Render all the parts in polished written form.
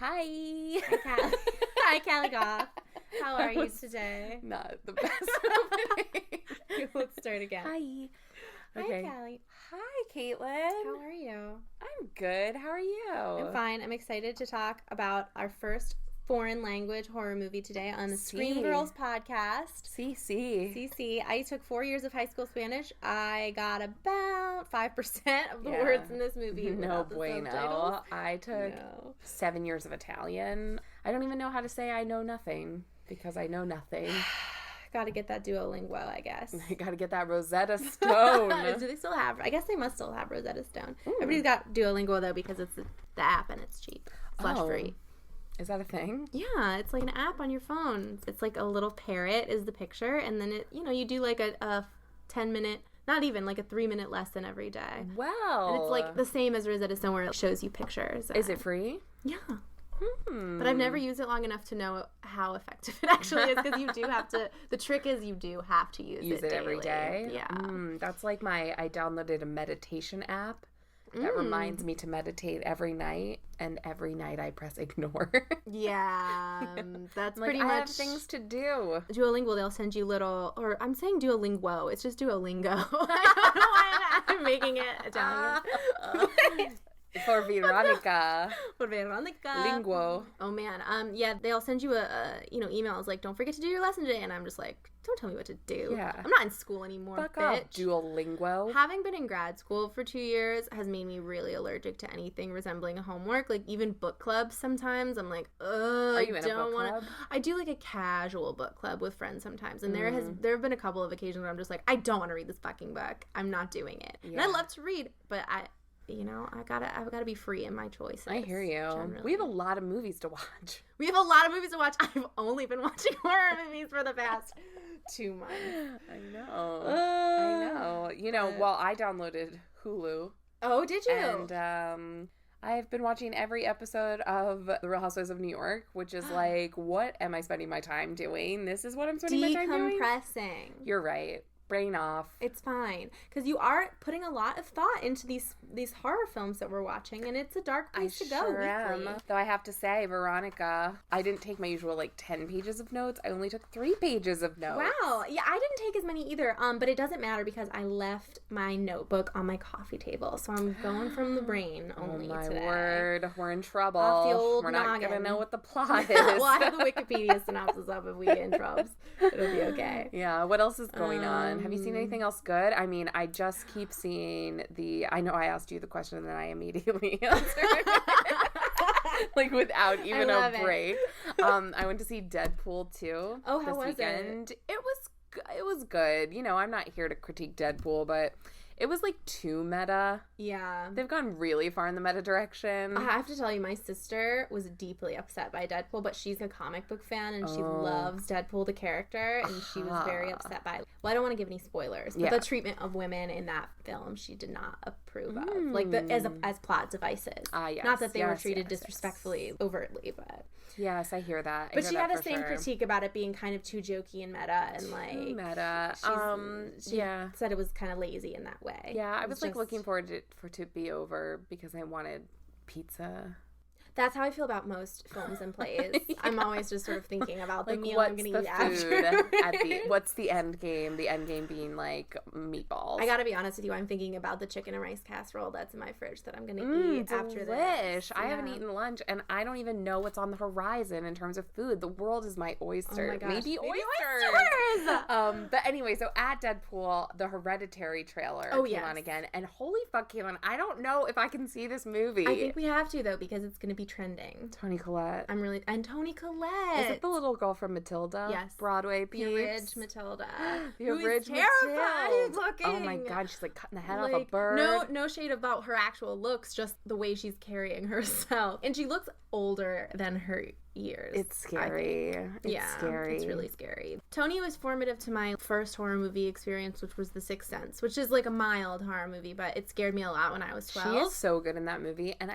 Hi. Hi, Callie. Hi, Callie Goff. How are you today? Not the best opening. Let's start again. Hi. Okay. Hi, Callie. Hi, Kaitlin. How are you? I'm good. How are you? I'm fine. I'm excited to talk about our first foreign language horror movie today on the Scream Girls podcast. CC. I took 4 years of high school Spanish. I got about 5% of the words in this movie. No bueno. I took 7 years of Italian. I don't even know how to say I know nothing because I know nothing. Gotta get that Duolingo, I guess. I gotta get that Rosetta Stone. Do they still have? I guess they must still have Rosetta Stone. Ooh. Everybody's got Duolingo, though, because it's the app and it's cheap. /free. Is that a thing? Yeah, it's like an app on your phone. It's like a little parrot is the picture, and then you do like a 10-minute, not even like a 3-minute lesson every day. Wow. And it's like the same as Rosetta Stone where it shows you pictures. Is it free? Yeah. But I've never used it long enough to know how effective it actually is, because you do have to, the trick is you do have to use it every day. Yeah. That's like I downloaded a meditation app that reminds me to meditate every night, and every night I press ignore. Yeah. That's pretty much. I have things to do. Duolingo, they'll send you or I'm saying Duolingo, it's just Duolingo. I don't know why I'm making it Italian. For Veronica. Linguo. Oh man. Yeah, they'll send you a emails like, don't forget to do your lesson today, and I'm just like, don't tell me what to do. Yeah. I'm not in school anymore, Fuck bitch. off, Duolingo. Having been in grad school for 2 years has made me really allergic to anything resembling a homework. Like even book clubs sometimes I'm like, ugh, Are you in a book club? I do like a casual book club with friends sometimes, and there have been a couple of occasions where I'm just like, I don't want to read this fucking book. I'm not doing it. Yeah. And I love to read, but I've got to be free in my choices. I hear you. Generally. We have a lot of movies to watch. I've only been watching horror movies for the past 2 months. I know. Well, I downloaded Hulu. Oh, did you? And I've been watching every episode of The Real Housewives of New York, which is like, what am I spending my time doing? This is what I'm spending my time doing? Decompressing. You're right. Brain off. It's fine, because you are putting a lot of thought into these horror films that we're watching, and it's a dark place to go weekly. Am. Though I have to say, Veronica, I didn't take my usual 10 pages of notes. I only took 3 pages of notes. Wow. Yeah, I didn't take as many either. But it doesn't matter because I left my notebook on my coffee table, so I'm going from the brain only today. Oh my word, we're in trouble. Off the old we're noggin. not gonna know what the plot is. Well, I have the Wikipedia synopsis up. If we get in trouble, it'll be okay. Yeah. What else is going on? Have you seen anything else good? I mean, I just keep seeing I know I asked you the question and then I immediately answered. Without even a break. I went to see Deadpool 2 how was weekend. It was good. I'm not here to critique Deadpool, but it was too meta. Yeah. They've gone really far in the meta direction. I have to tell you, my sister was deeply upset by Deadpool, but she's a comic book fan and she loves Deadpool the character, and she was very upset by it. Well, I don't want to give any spoilers, but the treatment of women in that film she did not approve of. As plot devices. Yes. Not that they were treated disrespectfully, overtly, but... Yes, I hear that. But she had the same critique about it being kind of too jokey and meta, and too meta. She said it was kind of lazy in that way. Yeah, I was looking forward for it to be over because I wanted pizza. That's how I feel about most films and plays. Yeah. I'm always just sort of thinking about the meal I'm going to eat after. What's the end game? The end game being meatballs. I got to be honest with you. I'm thinking about the chicken and rice casserole that's in my fridge that I'm going to eat after this. I haven't eaten lunch, and I don't even know what's on the horizon in terms of food. The world is my oyster. Oh my gosh. Maybe oysters. But anyway, so at Deadpool, the Hereditary trailer came on again, and holy fuck, Caitlin, I don't know if I can see this movie. I think we have to, though, because it's going to be trending. Toni Collette. And Toni Collette. Is it the little girl from Matilda? Yes. Broadway peeps. The abridged Matilda. The abridged terrifying looking. Oh my god, she's cutting the head off a bird. No shade about her actual looks, just the way she's carrying herself. And she looks older than her years. It's scary. It's scary. It's really scary. Toni was formative to my first horror movie experience, which was The Sixth Sense, which is a mild horror movie, but it scared me a lot when I was 12. She is so good in that movie, and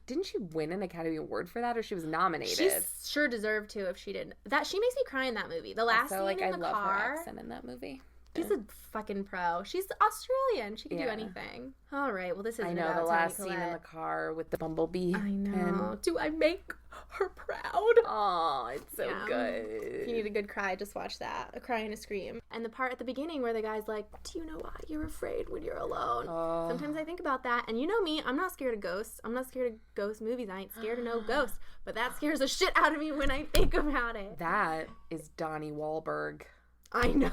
didn't she win an Academy Award for that, or she was nominated? She sure deserved to if she didn't. She makes me cry in that movie. The last scene in the car. I love her accent in that movie. She's a fucking pro. She's Australian. She can do anything. All right. Well, this isn't about the last Toni Collette. scene in the car with the bumblebee. I know. Do I make her proud. Oh, it's so good. If you need a good cry, just watch that. A cry and a scream. And the part at the beginning where the guy's like, do you know why you're afraid when you're alone? Sometimes I think about that. And you know me, I'm not scared of ghosts. I'm not scared of ghost movies. I ain't scared of no ghosts. But that scares the shit out of me when I think about it. That is Donnie Wahlberg. I know.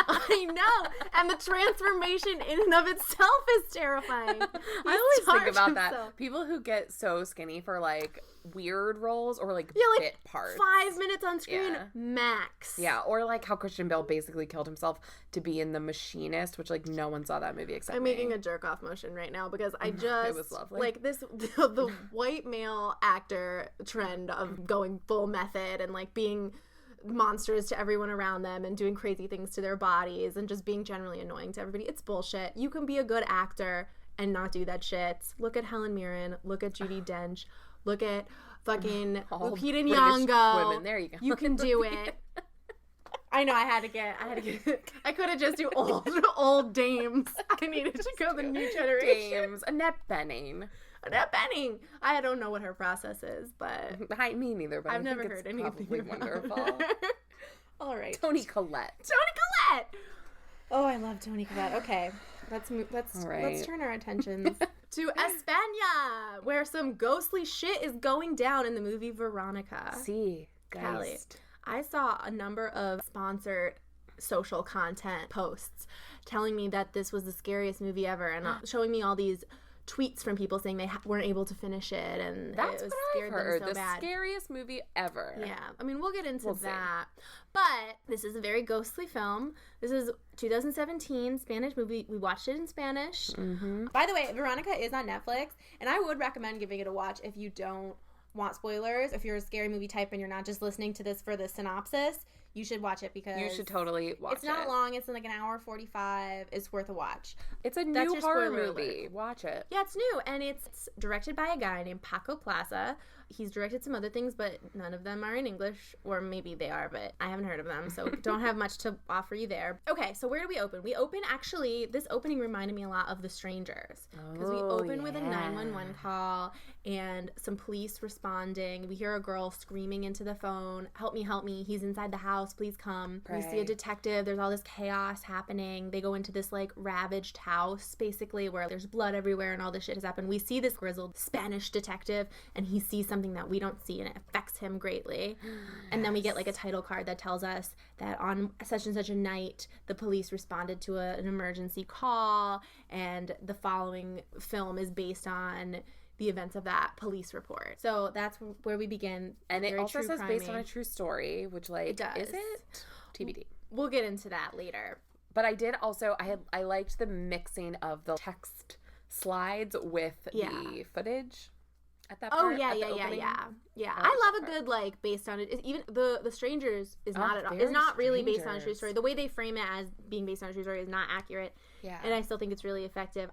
I know. And the transformation in and of itself is terrifying. I always think about that. People who get so skinny for like weird roles or like bit parts. 5 minutes on screen max. Yeah, or like how Christian Bale basically killed himself to be in The Machinist, which like no one saw that movie except me. I'm making a jerk off motion right now because I just it was lovely. Like this the white male actor trend of going full method and like being monsters to everyone around them and doing crazy things to their bodies and just being generally annoying to everybody. It's bullshit. You can be a good actor and not do that shit. Look at Helen Mirren. Look at Judi Dench. Look at fucking Lupita Nyong'o. Women. There you go. You can do it. I know. I could have just do old dames. I needed to go the new generation. Dames. Annette Bening. I don't know what her process is, but me neither. But I've never heard anything. Probably wonderful. All right, Toni Collette. Oh, I love Toni Collette. Okay, let's turn our attentions to España, where some ghostly shit is going down in the movie Veronica. See, Callie, I saw a number of sponsored social content posts telling me that this was the scariest movie ever, and showing me all these tweets from people saying they weren't able to finish it, and that's it was what scared I've heard. them so bad. Scariest movie ever. Yeah, I mean we'll get into that, but this is a very ghostly film. This is 2017 Spanish movie. We watched it in Spanish. Mm-hmm. By the way, Veronica is on Netflix, and I would recommend giving it a watch if you don't want spoilers. If you're a scary movie type and you're not just listening to this for the synopsis, you should watch it because you should totally watch it. It's not long. It's like an hour 45. It's worth a watch. It's a new horror movie. Watch it. Yeah, it's new, and it's directed by a guy named Paco Plaza. He's directed some other things, but none of them are in English, or maybe they are, but I haven't heard of them, so don't have much to offer you there. Okay, so where do we open? We open, actually, this opening reminded me a lot of The Strangers, because we open with a 911 call and some police responding. We hear a girl screaming into the phone, help me, he's inside the house, please come. Pray. We see a detective, there's all this chaos happening. They go into this, like, ravaged house, basically, where there's blood everywhere and all this shit has happened. We see this grizzled Spanish detective, and he sees something that we don't see, and it affects him greatly. And then we get like a title card that tells us that on such and such a night the police responded to an emergency call, and the following film is based on the events of that police report. So that's where we begin. And it also says based on a true story, which like it does. Is it? TBD. We'll get into that later. But I did also I liked the mixing of the text slides with the footage. At that part, yeah. I love a good like based on it. Even the Strangers is not really based on a true story. The way they frame it as being based on a true story is not accurate. Yeah, and I still think it's really effective.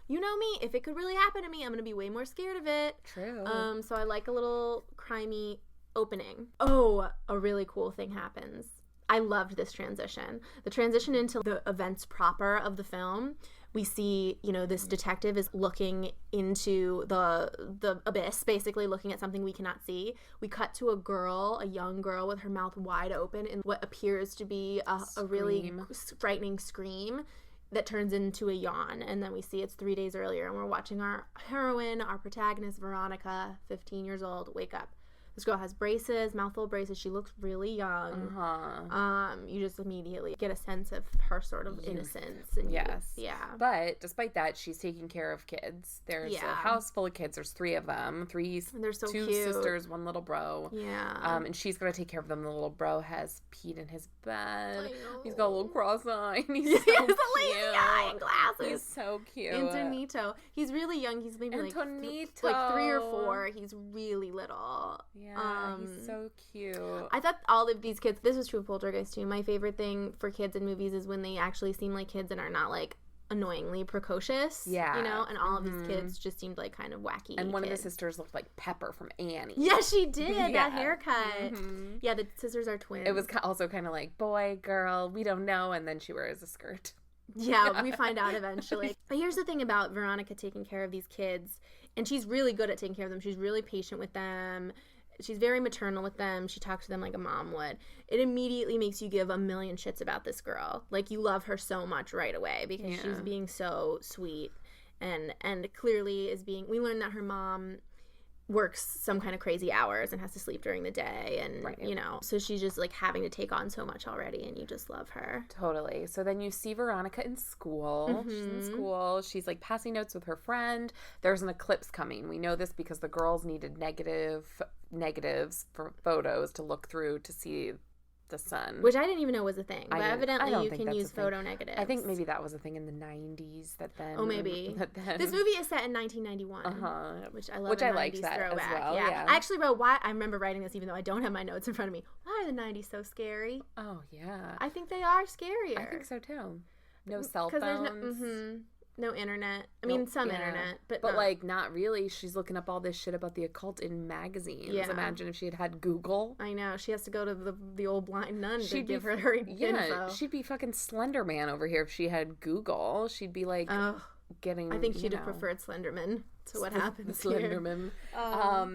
You know me. If it could really happen to me, I'm gonna be way more scared of it. True. So I like a little crimey opening. Oh, a really cool thing happens. I loved this transition. The transition into the events proper of the film. We see, this detective is looking into the abyss, basically looking at something we cannot see. We cut to a young girl with her mouth wide open in what appears to be a really frightening scream that turns into a yawn. And then we see it's 3 days earlier, and we're watching our heroine, our protagonist, Veronica, 15 years old, wake up. This girl has braces, mouthful of braces. She looks really young. You just immediately get a sense of her sort of innocence. And yeah. But despite that, she's taking care of kids. There's a house full of kids. There's 3 of them. They're so two cute. Sisters, 1 little bro. Yeah. And she's going to take care of them. The little bro has peed in his bed. He's got a little cross eye. He's so cute. Lazy eye and glasses. He's so cute. Antonito. He's really young. He's maybe like 3 or 4. He's really little. Yeah, he's so cute. I thought all of these kids, this was true of Poltergeist too, my favorite thing for kids in movies is when they actually seem like kids and are not like annoyingly precocious. Yeah. And all of these kids just seemed like kind of wacky. And one of the sisters looked like Pepper from Annie. Yeah, she did. That haircut. Mm-hmm. Yeah, the sisters are twins. It was also kind of like boy, girl, we don't know. And then she wears a skirt. Yeah, we find out eventually. But here's the thing about Veronica taking care of these kids. And she's really good at taking care of them. She's really patient with them. she's very maternal with them. She talks to them like a mom would. It immediately makes you give a million shits about this girl. Like, you love her so much right away because she's being so sweet and clearly is being, we learn that her mom works some kind of crazy hours and has to sleep during the day, and you know, so she's just like having to take on so much already, and you just love her. Totally. So then you see Veronica in school. She's in school. She's like passing notes with her friend. There's an eclipse coming. We know this because the girls needed negatives for photos to look through to see the sun, which I didn't even know was a thing, but evidently you can use photo negatives. I think maybe that was a thing in the 90s that then this movie is set in 1991, which I love. Which I liked that throwback. As well. Yeah. I actually wrote I remember writing this even though I don't have my notes in front of me. Why are the 90s so scary? Oh yeah, I think they are scarier. I think so too. No cell phones. No internet. I mean, some internet, but like not really. She's looking up all this shit about the occult in magazines. Yeah. Imagine if she had Google. I know. She has to go to the old blind nun to give her info. She'd be fucking Slender Man over here if she had Google. She'd be like getting. I think she'd have preferred Slenderman to what happens Slenderman.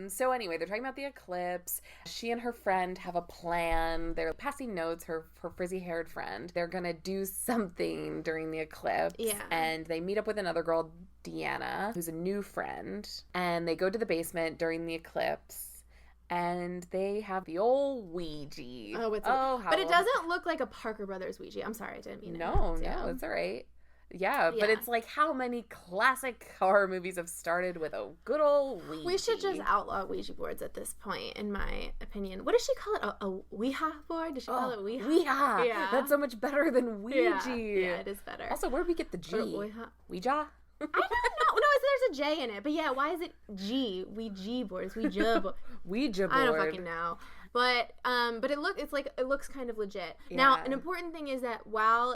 So anyway, they're talking about the eclipse. She and her friend have a plan. They're passing notes, her frizzy-haired friend. They're going to do something during the eclipse. Yeah. And they meet up with another girl, Deanna, who's a new friend. And they go to the basement during the eclipse. And they have the old Ouija. But it doesn't look like a Parker Brothers Ouija. I'm sorry, I didn't mean to. No, it's all right. Yeah, but it's like how many classic horror movies have started with a good old Ouija? We should just outlaw Ouija boards at this point, in my opinion. What does she call it? A Ouija board? Does she call it Ouija? Ouija. Yeah. That's so much better than Ouija. Yeah, it is better. Also, where'd we get the G? Ouija? I don't know. No, there's a J in it. But yeah, why is it G? Ouija boards. Ouija board. Ouija board. I don't fucking know. But it looks kind of legit. Yeah. Now, an important thing is that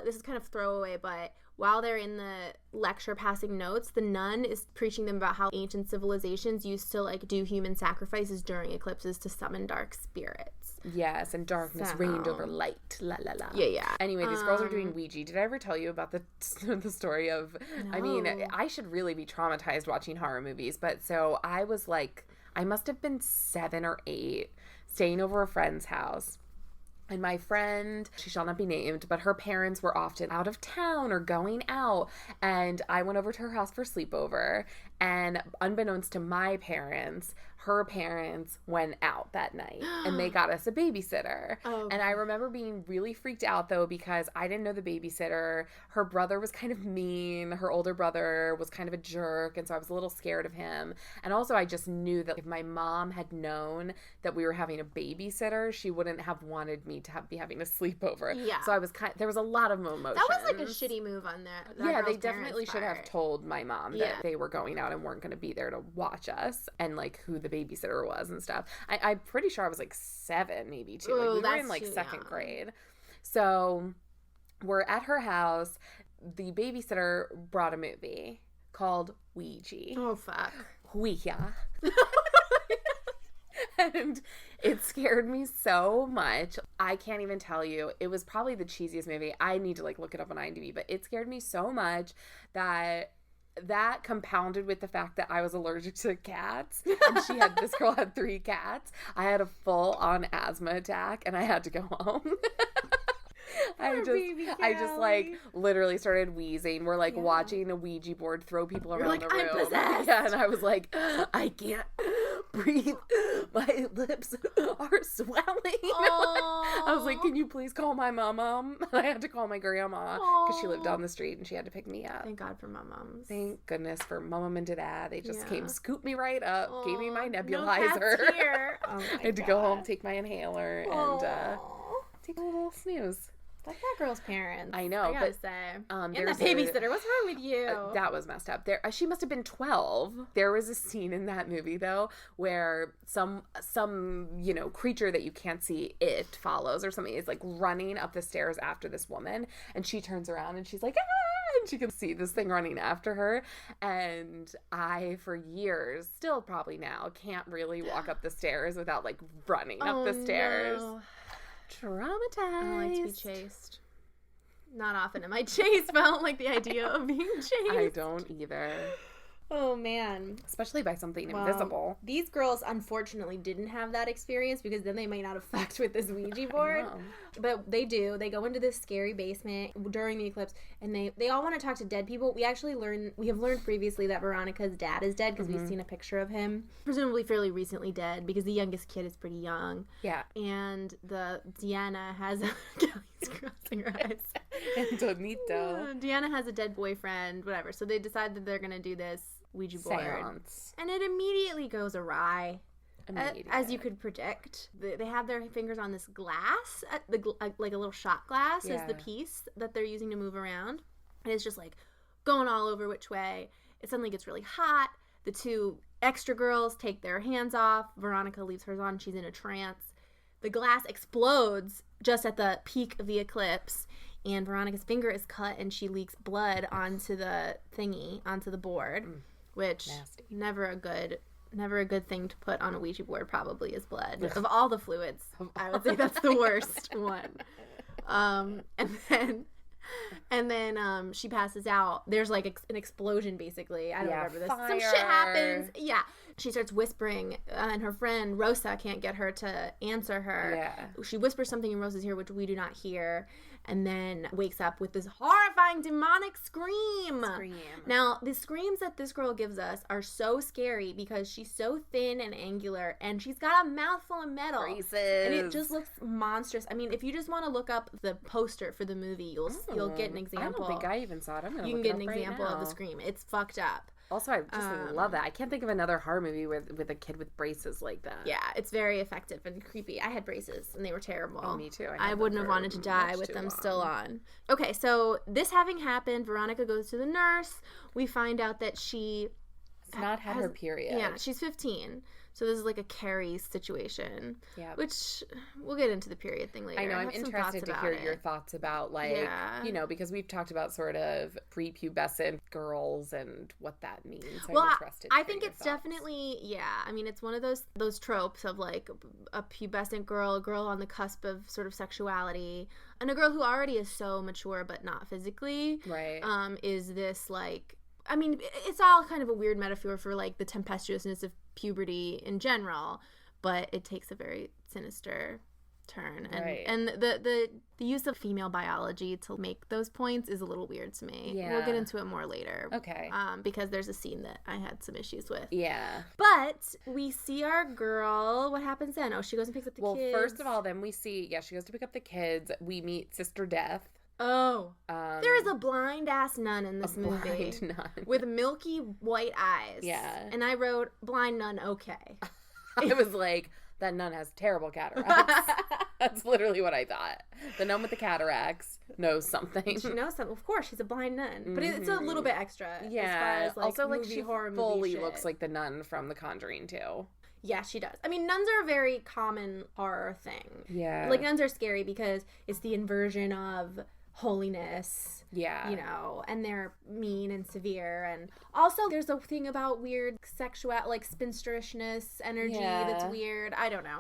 this is kind of throwaway, but while they're in the lecture passing notes, the nun is preaching them about how ancient civilizations used to like do human sacrifices during eclipses to summon dark spirits. Yes, and darkness reigned over light. La la la. Yeah. Anyway, these girls are doing Ouija. Did I ever tell you about the story of? No. I mean, I should really be traumatized watching horror movies, but so I was like, I must have been 7 or 8, staying over a friend's house. And my friend, she shall not be named, but her parents were often out of town or going out. And I went over to her house for sleepover. And unbeknownst to my parents, her parents went out that night and they got us a babysitter. Oh, okay. And I remember being really freaked out though because I didn't know the babysitter. Her brother was kind of mean. Her older brother was kind of a jerk. And so I was a little scared of him. And also I just knew that if my mom had known that we were having a babysitter, she wouldn't have wanted me to be having a sleepover. Yeah. So I was there was a lot of emotions. That was like a shitty move on that. Yeah, they definitely should have told my mom that they were going out and weren't going to be there to watch us and like who the babysitter was and stuff. I'm pretty sure I was like 7 maybe too. Like we were in like 2nd grade. So we're at her house. The babysitter brought a movie called Ouija. Oh fuck. Ouija. And it scared me so much. I can't even tell you. It was probably the cheesiest movie. I need to like look it up on IMDb, but it scared me so much that compounded with the fact that I was allergic to cats, and this girl had 3 cats. I had a full-on asthma attack, and I had to go home. I just like literally started wheezing. We're like watching a Ouija board throw people around the room. I'm possessed. Yeah, and I was like, I can't breathe. My lips are swelling. I was like, can you please call my mom? I had to call my grandma because she lived down the street and she had to pick me up. Thank God for moms. Thank goodness for mom and dad. They just came, scooped me right up, gave me my nebulizer. No cats here. I had to go home, take my inhaler, and take a little snooze. Like that girl's parents. I know, I gotta say. And that babysitter. What's wrong with you? That was messed up. She must have been 12. There was a scene in that movie though where some creature that you can't see, it follows or something, is like running up the stairs after this woman, and she turns around and she's like, ah! And she can see this thing running after her. And I, for years, still probably now, can't really walk up the stairs without like running up the stairs. No. Traumatized. I don't like to be chased. Not often am I chased, but I don't like the idea of being chased. I don't either. Oh, man. Especially by something invisible. These girls, unfortunately, didn't have that experience because then they might not have fucked with this Ouija board. But they do. They go into this scary basement during the eclipse, and they all want to talk to dead people. We have learned previously that Veronica's dad is dead because we've seen a picture of him. Presumably fairly recently dead because the youngest kid is pretty young. Yeah. And Deanna has... Callie's crossing her eyes. Antonito. Deanna has a dead boyfriend, whatever. So they decide that they're going to do this Ouija board. Seance. And it immediately goes awry. As you could predict. They have their fingers on this glass, like a little shot glass is the piece that they're using to move around. And it's just like going all over which way. It suddenly gets really hot. The two extra girls take their hands off. Veronica leaves hers on. She's in a trance. The glass explodes just at the peak of the eclipse. And Veronica's finger is cut and she leaks blood onto the board. Which, nasty. Never a good thing to put on a Ouija board probably is blood. Of all the fluids, I would say that's the worst one. And then she passes out. There's like an explosion basically. I don't remember this. Fire. Some shit happens. Yeah. She starts whispering and her friend Rosa can't get her to answer her. Yeah. She whispers something in Rosa's ear which we do not hear. And then wakes up with this horrifying demonic scream. Now, the screams that this girl gives us are so scary because she's so thin and angular and she's got a mouthful of metal. Braces. And it just looks monstrous. I mean, if you just want to look up the poster for the movie, you'll get an example. I don't think I even saw it. I'm gonna you look can it get up an example right now. of the scream. It's fucked up. Also, I just love that. I can't think of another horror movie with a kid with braces like that. Yeah, it's very effective and creepy. I had braces, and they were terrible. Oh, me too. I wouldn't have wanted to die with them still on. Okay, so this having happened, Veronica goes to the nurse. We find out that she... has not had her period. Yeah, she's 15. So this is like a Carrie situation. Yeah. Which, we'll get into the period thing later. I know, I'm interested to hear your thoughts about, like, because we've talked about sort of prepubescent girls and what that means. Well, I think it's definitely, I mean, it's one of those tropes of, like, a pubescent girl, a girl on the cusp of sort of sexuality, and a girl who already is so mature but not physically. Right. Is this, like... I mean, it's all kind of a weird metaphor for, like, the tempestuousness of puberty in general, but it takes a very sinister turn. And, and the use of female biology to make those points is a little weird to me. Yeah. We'll get into it more later. Okay. Because there's a scene that I had some issues with. Yeah. But we see our girl. What happens then? Oh, she goes and picks up the kids. Well, first of all, then we see, she goes to pick up the kids. We meet Sister Death. Oh. There is a blind-ass nun in this movie. Blind nun. With milky white eyes. Yeah. And I wrote, blind nun, okay. I was like, that nun has terrible cataracts. That's literally what I thought. The nun with the cataracts knows something. She knows something. Of course, she's a blind nun. But it's a little bit extra. Yeah. As far as, like, also, like, movie, she horror fully movie looks like the nun from The Conjuring, too. Yeah, she does. I mean, nuns are a very common horror thing. Yeah. Like, nuns are scary because it's the inversion of holiness. Yeah. You know, and they're mean and severe. And also there's a thing about weird sexual, like, spinsterishness energy that's weird. I don't know.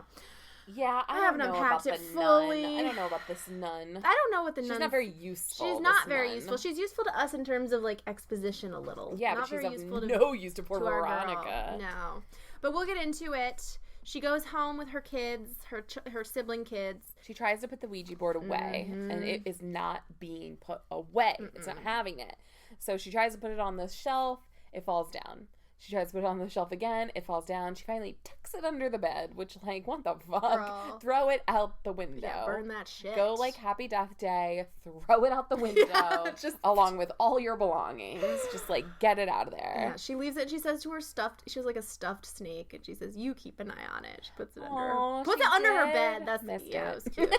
Yeah, I haven't unpacked it fully. I don't know about this nun. I don't know what the nun. She's not very useful. She's not very useful. She's useful to us in terms of, like, exposition a little. Yeah, not but she's very useful no use to poor Veronica. No. But we'll get into it. She goes home with her kids, her sibling kids. She tries to put the Ouija board away, and it is not being put away. It's not having it. So she tries to put it on the shelf. It falls down. She tries to put it on the shelf again. It falls down. She finally tucks it under the bed, which, like, what the fuck? Girl. Throw it out the window. Yeah, burn that shit. Go, like, Happy Death Day. Throw it out the window. Just along with all your belongings. Just, like, get it out of there. Yeah, she leaves it. She says to her she has, like, a stuffed snake, and she says, you keep an eye on it. She puts it under her bed. That's it was cute.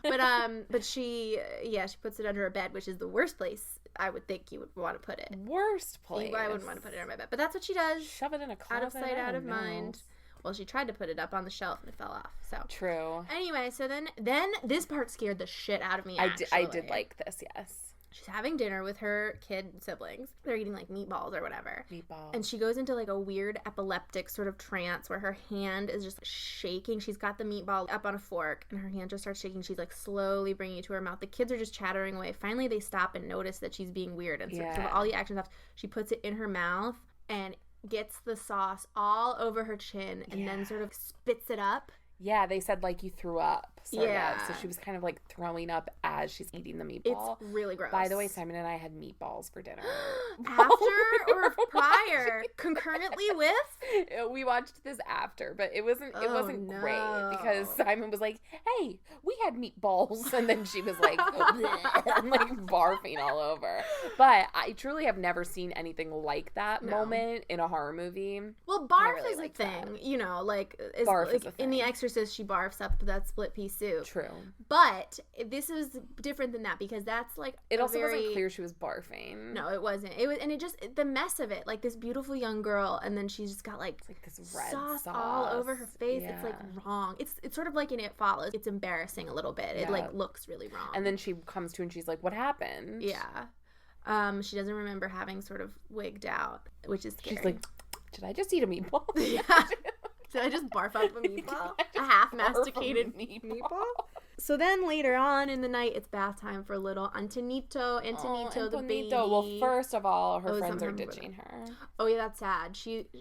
But she puts it under her bed, which is the worst place I would think you would want to put it. Worst place. I wouldn't want to put it on my bed. But that's what she does. Shove it in a closet. Out of sight, out of mind. Well, she tried to put it up on the shelf and it fell off. So true. Anyway, so then this part scared the shit out of me. I did like this, yes. She's having dinner with her siblings. They're eating, like, meatballs or whatever. Meatballs. And she goes into, like, a weird epileptic sort of trance where her hand is just shaking. She's got the meatball up on a fork and her hand just starts shaking. She's, like, slowly bringing it to her mouth. The kids are just chattering away. Finally, they stop and notice that she's being weird. And so all the action stops. She puts it in her mouth and gets the sauce all over her chin and then sort of spits it up. Yeah, they said, like, you threw up, sort of. So she was kind of, like, throwing up as she's eating the meatball. It's really gross. By the way, Simon and I had meatballs for dinner. After or prior? Concurrently with? We watched this after, but it wasn't great because Simon was like, hey, we had meatballs. And then she was like, and, like, barfing all over. But I truly have never seen anything like that moment in a horror movie. Well, barf is a thing. You know, like, barf is a thing. In The Exorcist, she barfs up that split pea soup. True. But this is different than that because that's like it also wasn't clear she was barfing. No, it wasn't. It was, and it just the mess of it, like this beautiful young girl, and then she's just got like this red sauce all over her face. Yeah. It's like wrong. It's sort of like in It Follows. It's embarrassing a little bit. It like looks really wrong. And then she comes to and she's like, "What happened?" Yeah. She doesn't remember having sort of wigged out, which is scary. She's like, "Did I just eat a meatball?" Yeah. Did I just barf up a meatball? A half-masticated meatball? So then later on in the night, it's bath time for little Antonito, the baby. Well, first of all, her friends are ditching her. Oh, yeah, that's sad.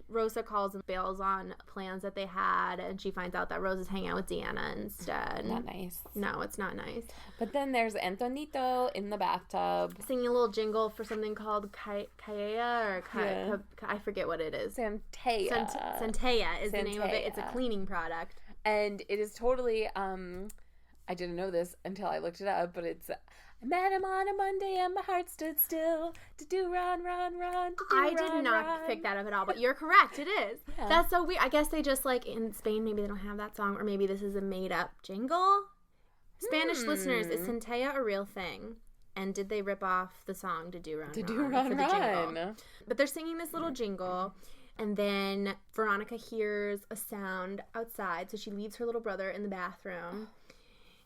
Rosa calls and bails on plans that they had, and she finds out that Rosa's hanging out with Deanna instead. Not nice. No, it's not nice. But then there's Antonito in the bathtub. Singing a little jingle for something called Kaea I forget what it is. Santea. Santea is the name of it. It's a cleaning product. And it is totally, I didn't know this until I looked it up, but it's, I met him on a Monday and my heart stood still. Run. I did not pick that up at all, but you're correct. It is. Yeah. That's so weird. I guess they just, like, in Spain, maybe they don't have that song, or maybe this is a made-up jingle. Spanish listeners, is Santea a real thing? And did they rip off the song to do Run for the jingle? But they're singing this little jingle. And then Veronica hears a sound outside, so she leaves her little brother in the bathroom,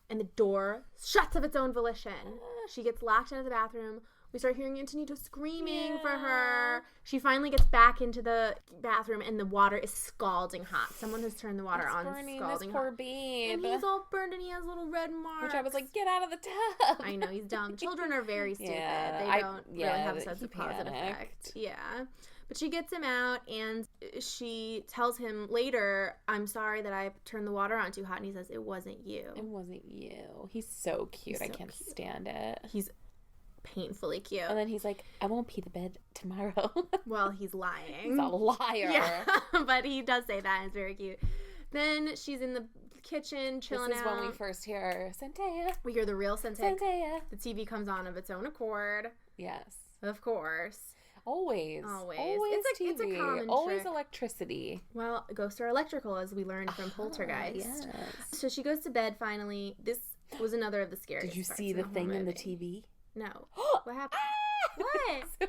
and the door shuts of its own volition. She gets locked out of the bathroom. We start hearing Antonito screaming for her. She finally gets back into the bathroom, and the water is scalding hot. Someone has turned the water on burning scalding this poor hot. babe. And he's all burned, and he has little red marks. Which I was like, get out of the tub. I know, he's dumb. Children are very stupid. They don't really have a sense of cause and effect. Yeah. But she gets him out, and she tells him later, I'm sorry that I turned the water on too hot. And he says, it wasn't you. It wasn't you. He's so cute. I can't stand it. He's painfully cute. And then he's like, I won't pee the bed tomorrow. Well, he's lying. He's a liar. Yeah, but he does say that, and it's very cute. Then she's in the kitchen chilling out. This is when we first hear Santea. We hear the real Santea. Santea. The TV comes on of its own accord. Yes. Of course. Always. It's a common Always trick. Electricity. Well, ghosts are electrical, as we learned from Poltergeist. Yes. So she goes to bed finally. This was another of the scariest Did you parts see the thing in the TV? No. What happened? What? So,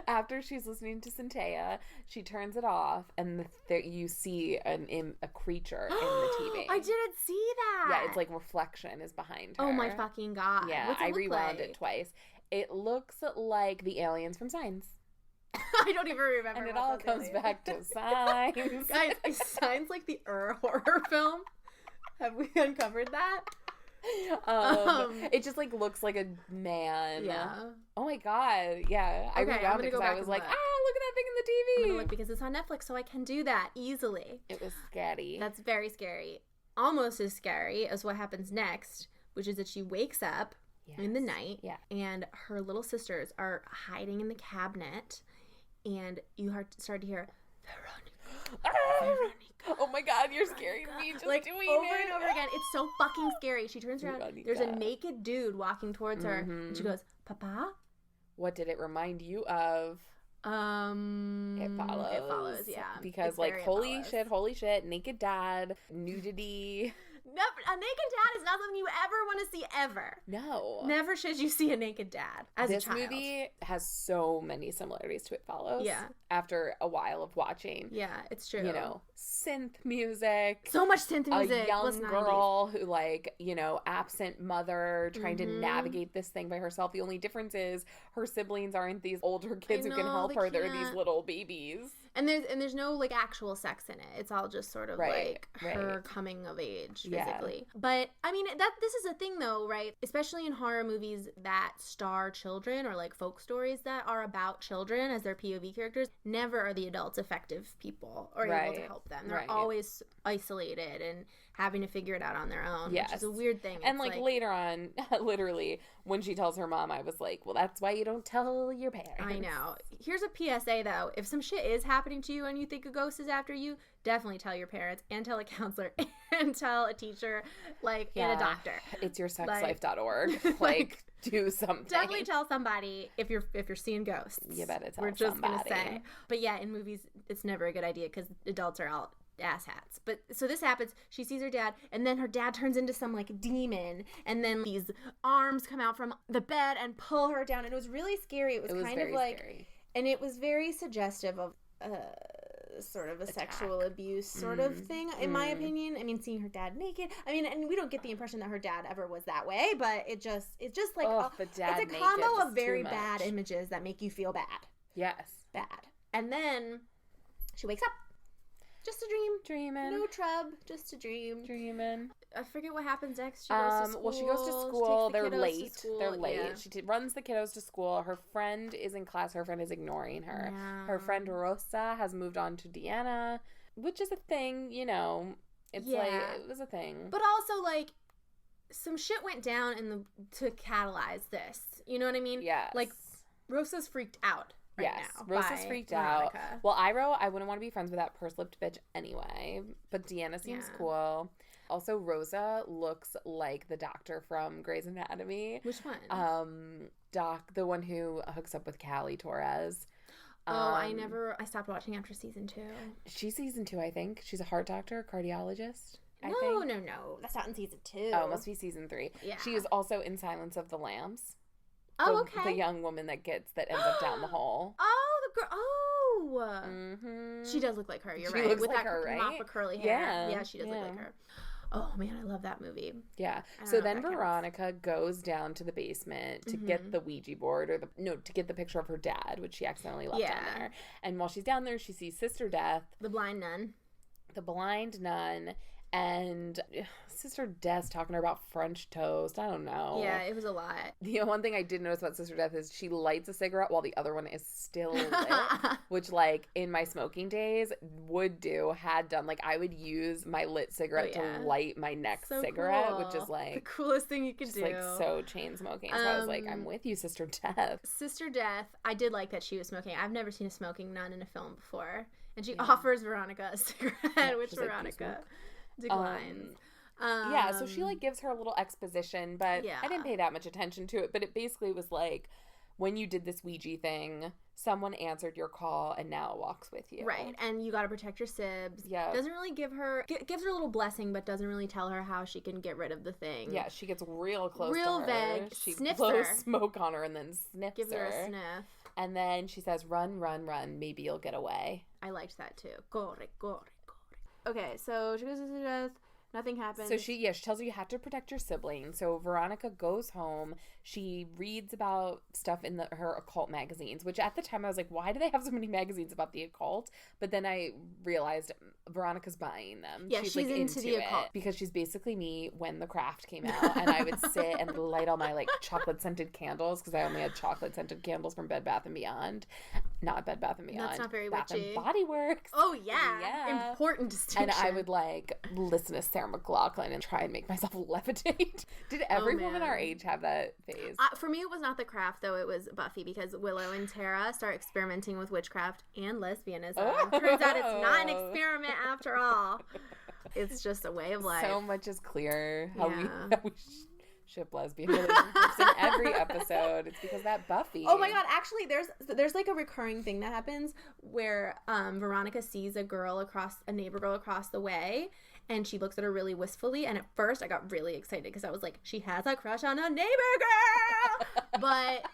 after she's listening to Santea, she turns it off, and you see a creature in the TV. I didn't see that. Yeah, it's like reflection is behind her. Oh my fucking God. Yeah, What's it I look rewound like? it twice. It looks like the aliens from Signs. I don't even remember. And it all comes back to Signs. Guys, is Signs like the horror film? Have we uncovered that? It just like looks like a man. Yeah. Oh my God. Yeah. I rewound it because I was like, look at that thing in the TV. I'm gonna look because it's on Netflix, so I can do that easily. It was scary. That's very scary. Almost as scary as what happens next, which is that she wakes up in the night, and her little sisters are hiding in the cabinet, and you start to hear Veronica. Oh my God, you're scaring me just like doing over it. and over again. It's so fucking scary. She turns around. Veronica. There's a naked dude walking towards her, and she goes, Papa? What did it remind you of? It Follows. It Follows, yeah. Because it's like, holy shit, naked dad, nudity. A naked dad is not something you ever want to see ever. No. Never should you see a naked dad as a child. This movie has so many similarities to It Follows. Yeah. After a while of watching. Yeah, it's true. You know, synth music. So much synth music. A young girl who, like, you know, absent mother trying to navigate this thing by herself. The only difference is her siblings aren't these older kids who can help her. They're these little babies. And there's no like actual sex in it. It's all just sort of like her coming of age physically. But I mean, this is a thing though, right? Especially in horror movies that star children or like folk stories that are about children as their POV characters. Never are the adults effective people or able to help them. They're always isolated and having to figure it out on their own, which is a weird thing. And like later on, literally, when she tells her mom, I was like, well, that's why you don't tell your parents. I know. Here's a PSA though. If some shit is happening to you and you think a ghost is after you, definitely tell your parents and tell a counselor and tell a teacher, like, and a doctor. It's yoursexlife.org. Like, do something. Definitely tell somebody if you're seeing ghosts. You better tell somebody. We're just going to say. But yeah, in movies, it's never a good idea because adults are all asshats. But so this happens. She sees her dad, and then her dad turns into some like demon, and then these arms come out from the bed and pull her down. And it was really scary. It was kind of like, scary. And it was very suggestive of sort of a sexual abuse sort of thing, in my opinion. I mean, seeing her dad naked. I mean, and we don't get the impression that her dad ever was that way, but it's just like it's a combo of very bad images that make you feel bad. Yes. Bad. And then she wakes up. Just a dream. Dreaming. No trub. Just a dream. Dreaming. I forget what happens next. She goes to school. Well, she goes to school. They're late. They're late. Yeah. She runs the kiddos to school. Her friend is in class. Her friend is ignoring her. Yeah. Her friend Rosa has moved on to Deanna, which is a thing, you know. It's like, it was a thing. But also, like, some shit went down to catalyze this. You know what I mean? Yeah. Like, Rosa's freaked out. Rosa's freaked Veronica. out. Well, I wrote, I wouldn't want to be friends with that purse-lipped bitch anyway. But Deanna seems cool. Also, Rosa looks like the doctor from Grey's Anatomy. Which one? The one who hooks up with Callie Torres. I stopped watching after season 2. She's season 2, I think. She's a heart doctor, cardiologist. No. That's not in season 2. Oh, it must be season 3. Yeah. She is also in Silence of the Lambs. Okay. The young woman that ends up down the hole. Oh, the girl. Oh. Mm-hmm. She does look like her. You're right. Looks with like that her, right? mop of curly hair. Yeah, she does look like her. Oh, man, I love that movie. Yeah. So then Veronica goes down to the basement to get the Ouija board to get the picture of her dad, which she accidentally left down there. And while she's down there, she sees Sister Death. The blind nun. And Sister Death's talking to her about French toast. I don't know. Yeah, it was a lot. The one thing I did notice about Sister Death is she lights a cigarette while the other one is still lit, which, like, in my smoking days had done. Like, I would use my lit cigarette to light my next cigarette, cool. Which is, like, the coolest thing you could do. Like, so chain smoking. So I was like, I'm with you, Sister Death. Sister Death, I did like that she was smoking. I've never seen a smoking nun in a film before. And she offers Veronica a cigarette, which Veronica... declines. So she like gives her a little exposition, but I didn't pay that much attention to it. But it basically was like, when you did this Ouija thing, someone answered your call and now it walks with you. Right. And you got to protect your sibs. Yeah. Doesn't really gives her a little blessing, but doesn't really tell her how she can get rid of the thing. Yeah, she gets real close to her. Real vague. She sniffs blows her. Smoke on her and then sniffs Gives her. Gives her a sniff. And then she says, run, run, run. Maybe you'll get away. I liked that too. Corre. Okay, so she goes to death. Nothing happens. So she tells her you have to protect your siblings. So Veronica goes home. She reads about stuff in her occult magazines, which at the time I was like, why do they have so many magazines about the occult? But then I realized Veronica's buying them. Yeah, she's like into the occult. Because she's basically me when The Craft came out. And I would sit and light all my like chocolate-scented candles because I only had chocolate-scented candles from Bed Bath & Beyond. Not Bed Bath & Beyond. That's not very Bath witchy. Bath & Body Works. Oh, yeah. Important distinction. And I would like listen to Sarah McLachlan and try and make myself levitate. Did every woman our age have that phase? For me, it was not The Craft, though. It was Buffy, because Willow and Tara start experimenting with witchcraft and lesbianism. Oh. Turns out it's not an experiment after all. It's just a way of life. So much is clear how we ship lesbian relationships in every episode. It's because that Buffy. Oh my god, actually there's like a recurring thing that happens where Veronica sees a neighbor girl across the way, and she looks at her really wistfully, and at first I got really excited because I was like, she has a crush on a neighbor girl. But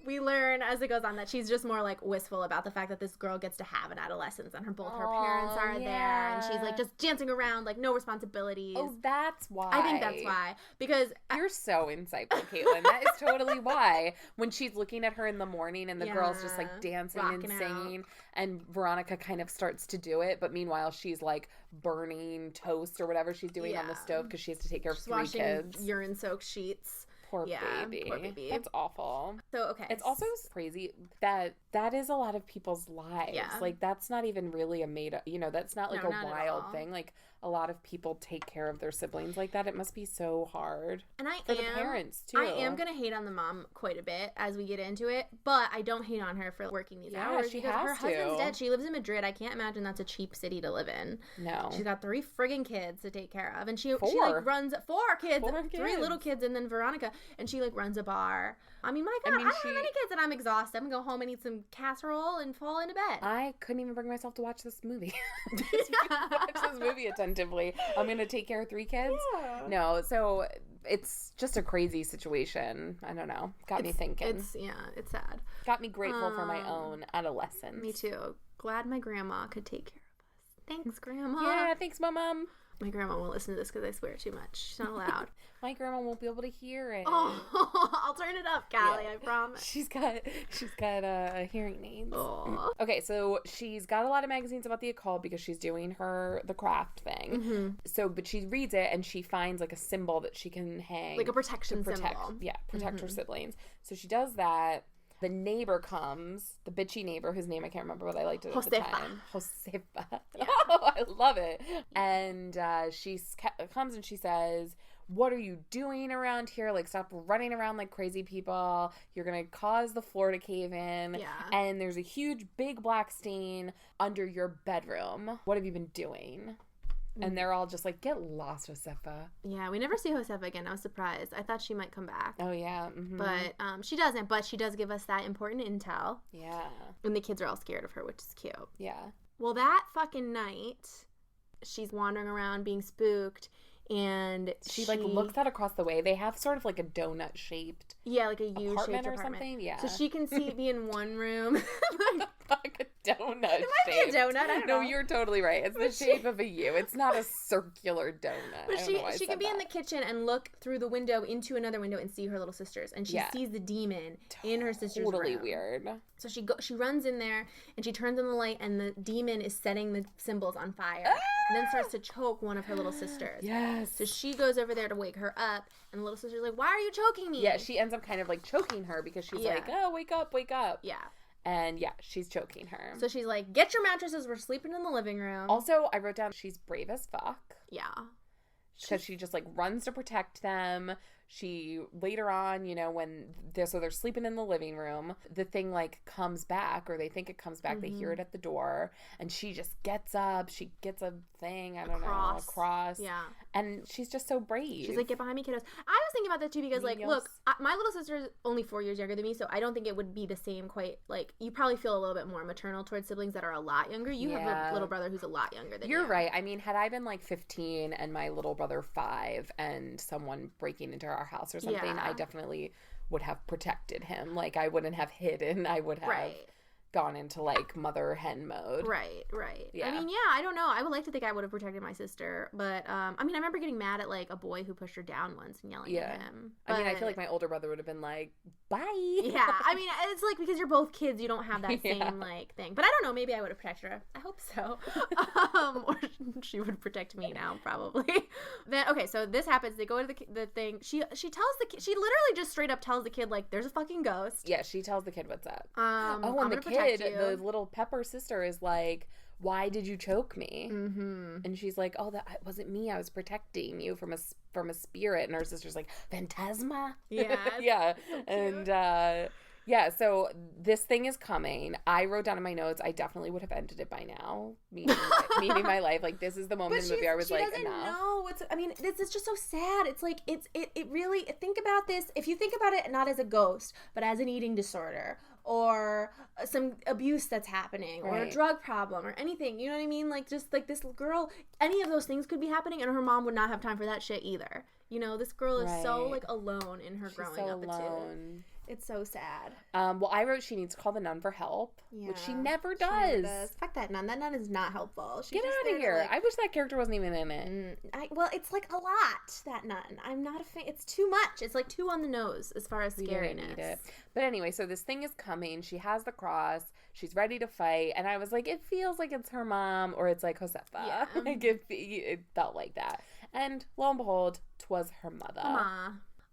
we learn as it goes on that she's just more like wistful about the fact that this girl gets to have an adolescence and both her parents are there and she's like just dancing around like no responsibilities. Oh, that's why. I think that's why. Because you're so insightful, Kaitlin. That is totally why. When she's looking at her in the morning and the girl's just like dancing and singing out. And Veronica kind of starts to do it, but meanwhile she's like burning toast or whatever she's doing on the stove because she has to take care of 3 kids. Urine-soaked sheets. Poor baby. Poor baby. That's awful. So, okay. It's also crazy that is a lot of people's lives. Yeah. Like, that's not even really a made-up, that's not like a wild thing. Like, a lot of people take care of their siblings like that. It must be so hard. And for the parents, too. I am going to hate on the mom quite a bit as we get into it, but I don't hate on her for working these hours. She has her husband's dead. She lives in Madrid. I can't imagine that's a cheap city to live in. No. She's got 3 friggin' kids to take care of. And she like runs 4 kids. 3 little kids and then Veronica. And she like runs a bar. I mean, my God, I don't have any kids and I'm exhausted. I'm going to go home and eat some casserole and fall into bed. I couldn't even bring myself to watch this movie. Watch this movie attentively. I'm going to take care of 3 kids? Yeah. No, so it's just a crazy situation. I don't know. Got me thinking. It's sad. Got me grateful for my own adolescence. Me too. Glad my grandma could take care of us. Thanks, Grandma. Yeah, thanks, Mom. My grandma won't listen to this because I swear too much. She's not allowed. My grandma won't be able to hear it. Oh, I'll turn it up, Callie. I promise. She's got hearing aids. Oh. Okay, so she's got a lot of magazines about the occult because she's doing the craft thing. Mm-hmm. So, but she reads it and she finds like a symbol that she can hang, like a protection symbol. Yeah, protect her siblings. So she does that. The neighbor comes, the bitchy neighbor, whose name I can't remember, but I liked it at the time. Josefa. Yeah. Oh, I love it. And she comes and she says, what are you doing around here? Like, stop running around like crazy people. You're going to cause the floor to cave in. Yeah. And there's a huge, big black stain under your bedroom. What have you been doing? And they're all just like, get lost, Josefa. Yeah, we never see Josefa again. I was surprised. I thought she might come back. Oh, yeah. Mm-hmm. But she doesn't. But she does give us that important intel. Yeah. And the kids are all scared of her, which is cute. Yeah. Well, that fucking night, she's wandering around being spooked. And she like looks out across the way. They have sort of like a donut shaped like a U-shaped apartment or something. Yeah. So she can be in one room. Like a donut. It might be a donut. I don't know. No, you're totally right. It's the shape of a U. It's not a circular donut. But she can be in the kitchen and look through the window into another window and see her little sisters, and she sees the demon in her sister's room. Totally weird. So she runs in there and she turns on the light, and the demon is setting the symbols on fire. And then starts to choke one of her little sisters. Yes. So she goes over there to wake her up, and the little sister's like, why are you choking me? Yeah, she ends up kind of like choking her because she's like, oh, wake up, wake up. Yeah. And yeah, she's choking her. So she's like, get your mattresses, we're sleeping in the living room. Also, I wrote down she's brave as fuck. Yeah. Because she just like runs to protect them. She later on, when they're sleeping in the living room, the thing like comes back, or they think it comes back. Mm-hmm. They hear it at the door, and she just gets up. She gets a thing, a cross. Yeah. And she's just so brave. She's like, get behind me, kiddos. I was thinking about that too because, like, look, my little sister is only 4 years younger than me, so I don't think it would be the same quite, like, you probably feel a little bit more maternal towards siblings that are a lot younger. You have a little brother who's a lot younger than you. You're right. I mean, had I been, like, 15 and my little brother 5 and someone breaking into our house or something, I definitely would have protected him. Like, I wouldn't have hidden. I would have gone into like mother hen mode. Right. Yeah. I mean, I don't know. I would like to think I would have protected my sister, but I mean, I remember getting mad at like a boy who pushed her down once and yelling at him. But, I mean, I feel like my older brother would have been like, bye. Yeah. I mean, it's like because you're both kids, you don't have that same like thing. But I don't know. Maybe I would have protected her. I hope so. Or she would protect me now, probably. Then so this happens. They go to the thing. She tells the kid. She literally just straight up tells the kid like, "There's a fucking ghost." Yeah, she tells the kid what's up. And the kid. The little Pepper sister is like, why did you choke me? Mm-hmm. And she's like, oh, that wasn't me. I was protecting you from a spirit. And her sister's like, Phantasma? Yeah. Yeah. So and so this thing is coming. I wrote down in my notes, I definitely would have ended it by now. Meaning my life. Like, this is the moment in the movie I was like, enough. No, this is just so sad. It's like, it really, think about this. If you think about it not as a ghost, but as an eating disorder, or some abuse that's happening, or a drug problem, or anything, you know what I mean? Like, just like this girl, any of those things could be happening, and her mom would not have time for that shit either. You know, this girl is so like alone in her growing up. Alone. It's so sad. Well, I wrote she needs to call the nun for help, which she never does. She never does. Fuck that nun. That nun is not helpful. Get out of here. I wish that character wasn't even in it. Well, it's like a lot, that nun. I'm not a fan. It's too much. It's like too on the nose as far as scariness. Need it. But anyway, so this thing is coming. She has the cross. She's ready to fight. And I was like, it feels like it's her mom or it's like Josefa. Yeah. Like it felt like that. And lo and behold, 'twas her mother.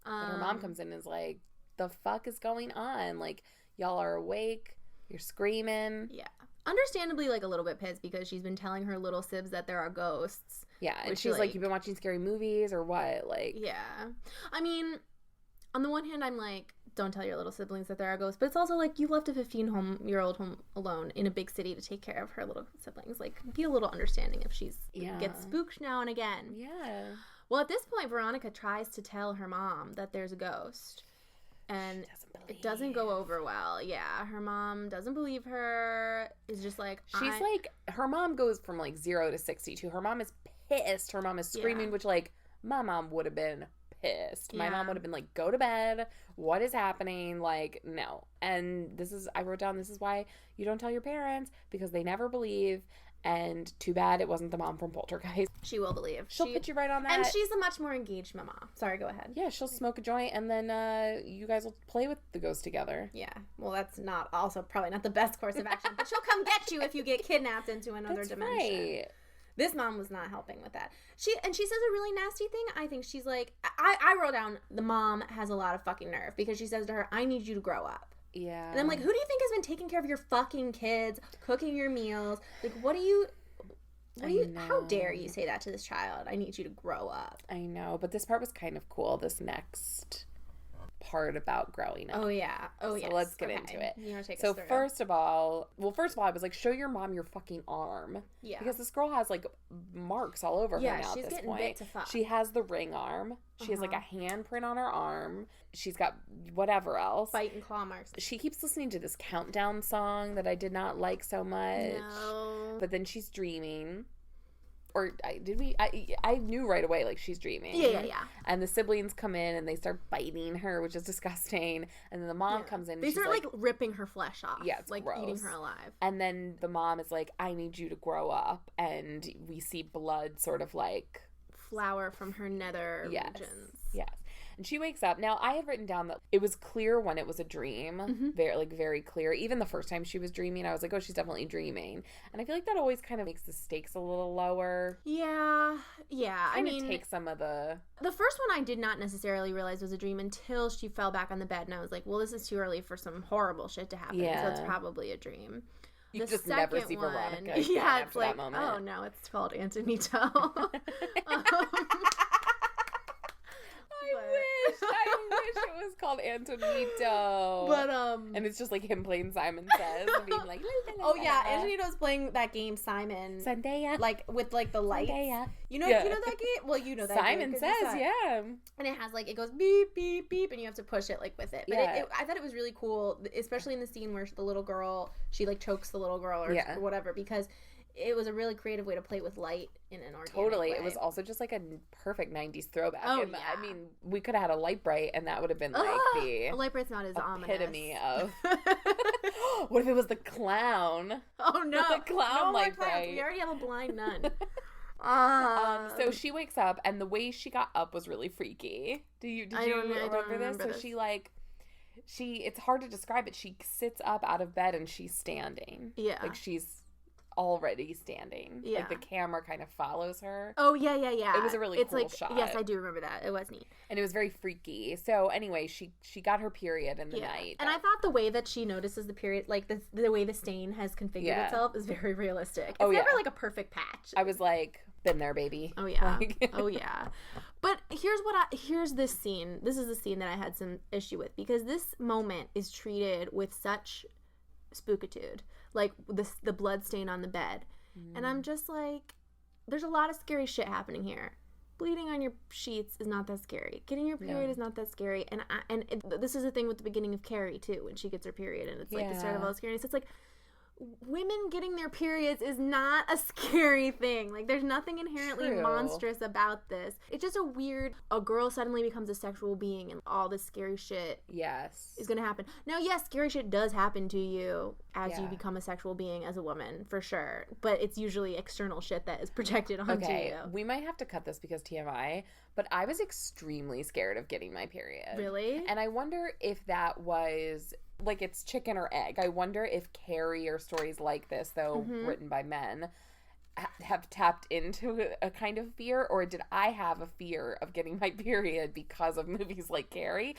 Her mom comes in and is like, the fuck is going on? Like, y'all are awake. You're screaming. Yeah. Understandably, like, a little bit pissed because she's been telling her little sibs that there are ghosts. Yeah, and she's like, you've been watching scary movies or what? Like, yeah. I mean, on the one hand, I'm like, don't tell your little siblings that there are ghosts. But it's also like, you left a 15-year-old home alone in a big city to take care of her little siblings. Like, be a little understanding if she's gets spooked now and again. Yeah. Well, at this point, Veronica tries to tell her mom that there's a ghost. And it doesn't go over well. Yeah, her mom doesn't believe her. Is just like, she's like, her mom goes from like 0 to 62. Her mom is pissed. Her mom is screaming, which like my mom would have been pissed. My mom would have been like, go to bed. What is happening? Like, no. And I wrote down, this is why you don't tell your parents, because they never believe. And too bad it wasn't the mom from Poltergeist. She will believe. She'll put you right on that. And she's a much more engaged mama. Sorry, go ahead. Yeah, she'll smoke a joint and then you guys will play with the ghost together. Yeah. Well, that's not also probably not the best course of action. But she'll come get you if you get kidnapped into another dimension. Right. This mom was not helping with that. She says a really nasty thing. I think she's like, I wrote down, the mom has a lot of fucking nerve because she says to her, I need you to grow up. Yeah. And I'm like, who do you think has been taking care of your fucking kids, cooking your meals? Like, how dare you say that to this child? I need you to grow up. I know, but this part was kind of cool, this next part about growing up. Oh, yeah. Oh, yeah. So let's get into it. You want to take us through? First of all, I was like, show your mom your fucking arm. Yeah. Because this girl has, like, marks all over her now at this point. Yeah, she's getting bit to fuck. She has the ring arm. She has, like, a handprint on her arm. She's got whatever else. Bite and claw marks. She keeps listening to this countdown song that I did not like so much. No. But then she's dreaming. Or I knew right away, like, she's dreaming. Yeah. And the siblings come in and they start biting her, which is disgusting. And then the mom comes in and they start, like, ripping her flesh off. Yeah, it's like, gross. Eating her alive. And then the mom is like, I need you to grow up. And we see blood sort of, like, flower from her nether regions. Yes. And she wakes up. Now, I had written down that it was clear when it was a dream. Mm-hmm. Very clear. Even the first time she was dreaming, I was like, oh, she's definitely dreaming. And I feel like that always kind of makes the stakes a little lower. Yeah. I mean, take some of the first one I did not necessarily realize was a dream until she fell back on the bed. And I was like, well, this is too early for some horrible shit to happen. Yeah. So it's probably a dream. You just never see Veronica. Yeah, it's like, oh, no, it's called Antonito. I wish it was called Antonito. But and it's just like him playing Simon Says and being like, oh yeah, Antonito's playing that game Simon Zendaya, like with like the lights. Zendaya. You know that game? Well, you know that Simon game, Says, yeah. And it has like, it goes beep beep beep, and you have to push it like with it. But I thought it was really cool, especially in the scene where the little girl, she like chokes the little girl or whatever, because it was a really creative way to play with light in an organic way. It was also just like a perfect 90s throwback. Oh, and, I mean, we could have had a light bright and that would have been like a light bright's not as epitome of what if it was the clown? Oh no. The clown light bright. We already have a blind nun. So she wakes up and the way she got up was really freaky. Did you remember this? So she like it's hard to describe it. She sits up out of bed and she's standing. Yeah. Like she's already standing. Yeah. Like the camera kind of follows her. Oh, yeah. It was a really cool shot. Yes, I do remember that. It was neat. And it was very freaky. So anyway, she got her period in the night. And I thought the way that she notices the period, like the way the stain has configured itself is very realistic. It's never like a perfect patch. I was like, been there, baby. Oh, yeah. Oh, yeah. But here's this scene. This is the scene that I had some issue with because this moment is treated with such spookitude. Like the blood stain on the bed. And I'm just like, there's a lot of scary shit happening here. Bleeding on your sheets is not that scary. Getting your period is not that scary. And this is the thing with the beginning of Carrie too, when she gets her period and it's like the start of all the scariness. It's like, women getting their periods is not a scary thing. Like, there's nothing inherently monstrous about this. It's just a girl suddenly becomes a sexual being and all this scary shit is gonna happen. Now, yes, scary shit does happen to you as you become a sexual being as a woman, for sure. But it's usually external shit that is projected onto you. We might have to cut this because TMI, but I was extremely scared of getting my period. Really? And I wonder if that was, like, it's chicken or egg. I wonder if Carrie or stories like this, though written by men, have tapped into a kind of fear, or did I have a fear of getting my period because of movies like Carrie?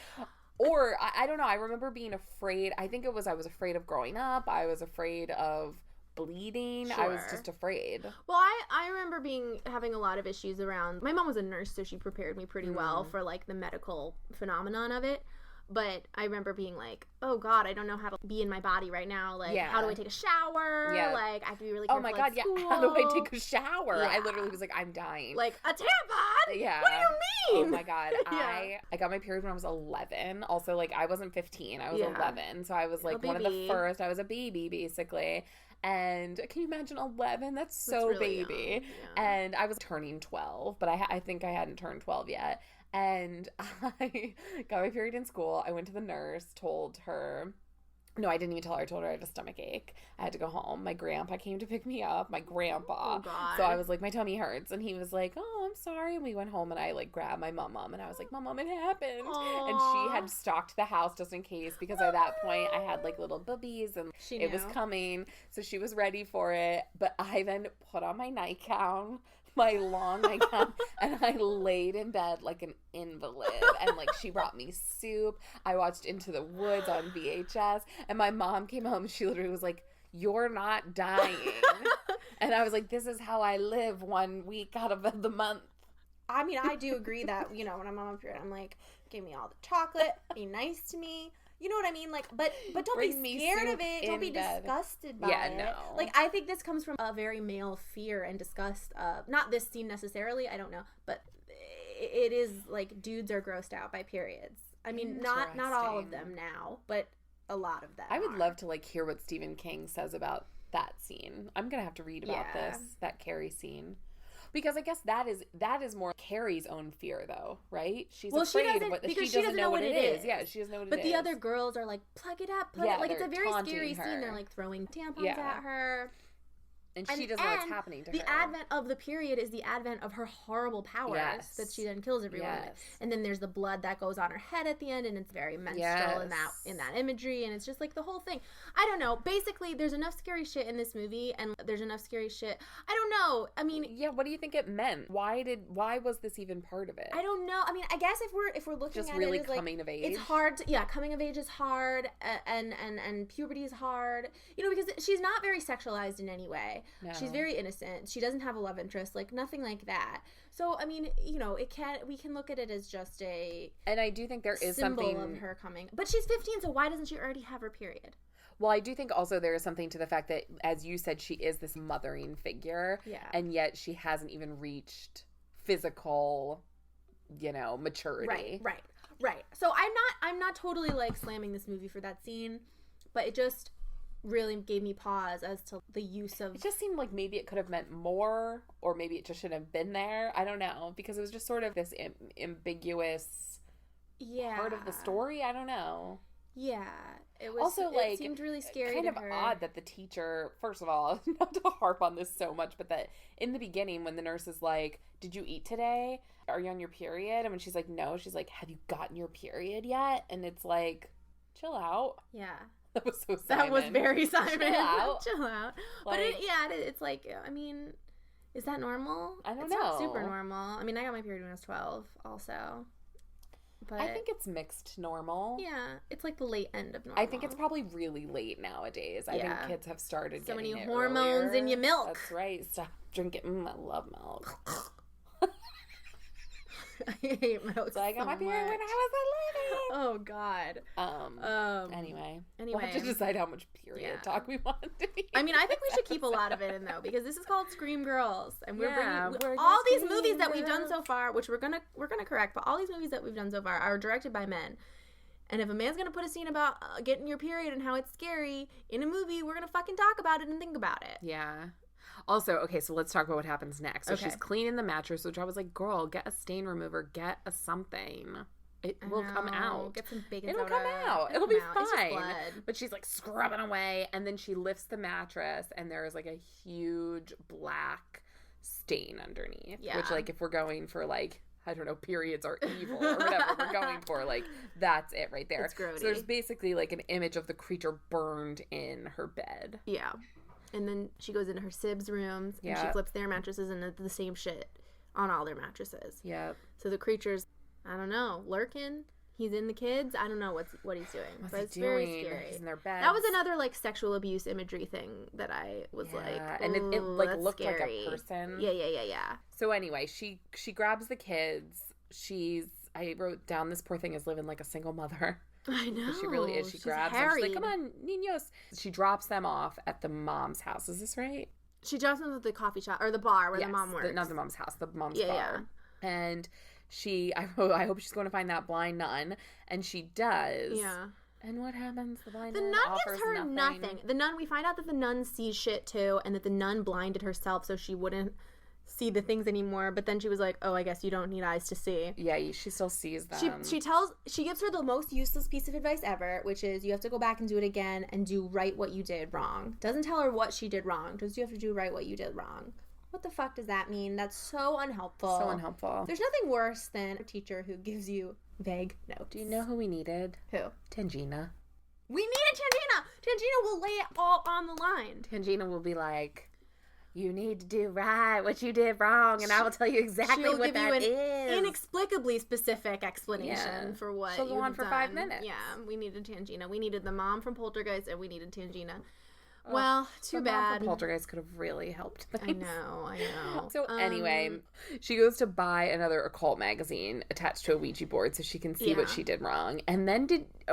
Or, I don't know, I remember being afraid. I think it was I was afraid of growing up. I was afraid of bleeding. Sure. I was just afraid. Well, I remember having a lot of issues around, my mom was a nurse, so she prepared me pretty well for, like, the medical phenomenon of it. But I remember being like, oh God, I don't know how to be in my body right now. Like, how do I take a shower? Yeah. Like, I have to be really careful. Oh my God, school. How do I take a shower? Yeah. I literally was like, I'm dying. Like, a tampon? Yeah. What do you mean? Oh my God. I got my period when I was 11. Also, like, I wasn't 15. I was 11. So I was, like, one of the first. I was a baby, basically. And can you imagine 11? That's so really baby. Yeah. And I was turning 12, but I think I hadn't turned 12 yet. And I got my period in school. I went to the nurse, told her. No, I didn't even tell her. I told her I had a stomach ache. I had to go home. My grandpa came to pick me up. My grandpa. Oh, God. So I was like, my tummy hurts. And he was like, oh, I'm sorry. And we went home, and I, like, grabbed my mom. And I was like, Mom, it happened. Aww. And she had stocked the house just in case, because by that point I had, like, little boobies, and it was coming. So she was ready for it. But I then put on my nightgown, my long nightgown, and I laid in bed like an invalid. And, like, she brought me soup. I watched Into the Woods on VHS, and my mom came home. She literally was like, you're not dying. And I was like, this is how I live 1 week out of the month. I mean, I do agree that, you know, when I'm on my period, I'm like, give me all the chocolate, be nice to me. You know what I mean? Like, but don't be scared of it. Don't be disgusted by it. Yeah, no. Like, I think this comes from a very male fear and disgust of, not this scene necessarily, I don't know, but it is, like, dudes are grossed out by periods. I mean, not all of them now, but a lot is I would love to, like, hear what Stephen King says about that scene. I'm gonna have to read about that Carrie scene. Because I guess that is more Carrie's own fear, though, right? She's afraid of what she doesn't know what it is. Yeah, she doesn't know what it is. But the other girls are like, plug it up, plug it. Like, it's a very scary scene. They're, like, throwing tampons at her. And she doesn't know what's happening to her. The advent of the period is the advent of her horrible powers that she then kills everyone with. And then there's the blood that goes on her head at the end, and it's very menstrual in that imagery, and it's just like the whole thing. I don't know. Basically, there's enough scary shit in this movie, and there's enough scary shit. I don't know. I mean, what do you think it meant? Why was this even part of it? I don't know. I mean, I guess if we're looking just at really it as, like, coming of age. It's hard. Coming of age is hard, and puberty is hard. You know, because she's not very sexualized in any way. No. She's very innocent. She doesn't have a love interest, like, nothing like that. So, I mean, you know, we can look at it as just and I do think there is symbol something of her coming. But she's 15, so why doesn't she already have her period? Well, I do think also there is something to the fact that, as you said, she is this mothering figure, and yet she hasn't even reached physical, you know, maturity. Right. So I'm not totally, like, slamming this movie for that scene, but it just really gave me pause as to the use of... It just seemed like maybe it could have meant more, or maybe it just shouldn't have been there. I don't know, because it was just sort of this ambiguous part of the story. I don't know. Yeah. It was also, like, it seemed really scary kind to of her. Odd that the teacher, first of all, not to harp on this so much, but that in the beginning when the nurse is like, did you eat today? Are you on your period? And when she's like, no, she's like, have you gotten your period yet? And it's like, chill out. Yeah. That was so Simon. That was very Simon. Chill out. Chill out. Like, but it's like, I mean, is that normal? I don't know. It's not super normal. I mean, I got my period when I was 12 also. But I think it's mixed normal. Yeah. It's like the late end of normal. I think it's probably really late nowadays. I think kids have started so getting many hormones earlier. in your milk. That's right. Stop drinking. I love milk. I hate milk. So I got my period when I was 11. Oh God. Anyway, we'll have to decide how much period talk we want to be. I mean, I think we should keep a lot of it in though, because this is called Scream Girls, and we're bringing all these movies that we've done so far, which we're gonna correct, but all these movies that we've done so far are directed by men. And if a man's gonna put a scene about getting your period and how it's scary in a movie, we're gonna fucking talk about it and think about it. Yeah. Also, okay, so let's talk about what happens next. So Okay. she's cleaning the mattress, which I was like, girl, get a stain remover, get a something. It will come out. Get some baking It'll soda. come out. It'll be It's just fine. blood. But she's like scrubbing away, and then she lifts the mattress, and there is like a huge black stain underneath. Yeah. Which, like, if we're going for like, I don't know, periods are evil or whatever we're going for, like, that's it right there. It's grody. So there's basically like an image of the creature burned in her bed. Yeah. And then she goes into her sibs' rooms and she flips their mattresses and the same shit on all their mattresses. Yep. So the creature's, I don't know, lurking. He's in the kids. I don't know what he's doing. What's but he it's doing? very scary. He's in their bed. That was another like sexual abuse imagery thing that I was like, and it like that's looked scary. like a person. Yeah. So anyway, she grabs the kids. I wrote down, this poor thing is living like a single mother. I know. She really is. She grabs them. She's like, come on, niños. She drops them off at the mom's house. Is this right? She drops them at the coffee shop or the bar where the mom works. Not the mom's house, the mom's bar. Yeah. And I hope she's going to find that blind nun. And she does. Yeah. And what happens? The blind nun gives her nothing. The nun, we find out that the nun sees shit too, and that the nun blinded herself so she wouldn't see the things anymore. But then she was like, oh, I guess you don't need eyes to see. Yeah, she still sees them. She gives her the most useless piece of advice ever, which is you have to go back and do it again and do right what you did wrong. Doesn't tell her what she did wrong. Just you have to do right what you did wrong. What the fuck does that mean? That's so unhelpful. So unhelpful. There's nothing worse than a teacher who gives you vague notes. Do you know who we needed? Who? Tangina. We needed Tangina. Tangina will lay it all on the line. Tangina will be like, you need to do right what you did wrong, and I will tell you exactly what that is. She'll give you an inexplicably specific explanation for what she'll go on for 5 minutes. Yeah, we needed Tangina. We needed the mom from Poltergeist, and we needed Tangina. Well, too bad. Poltergeist could have really helped things. I know. So anyway, she goes to buy another occult magazine attached to a Ouija board so she can see what she did wrong. And then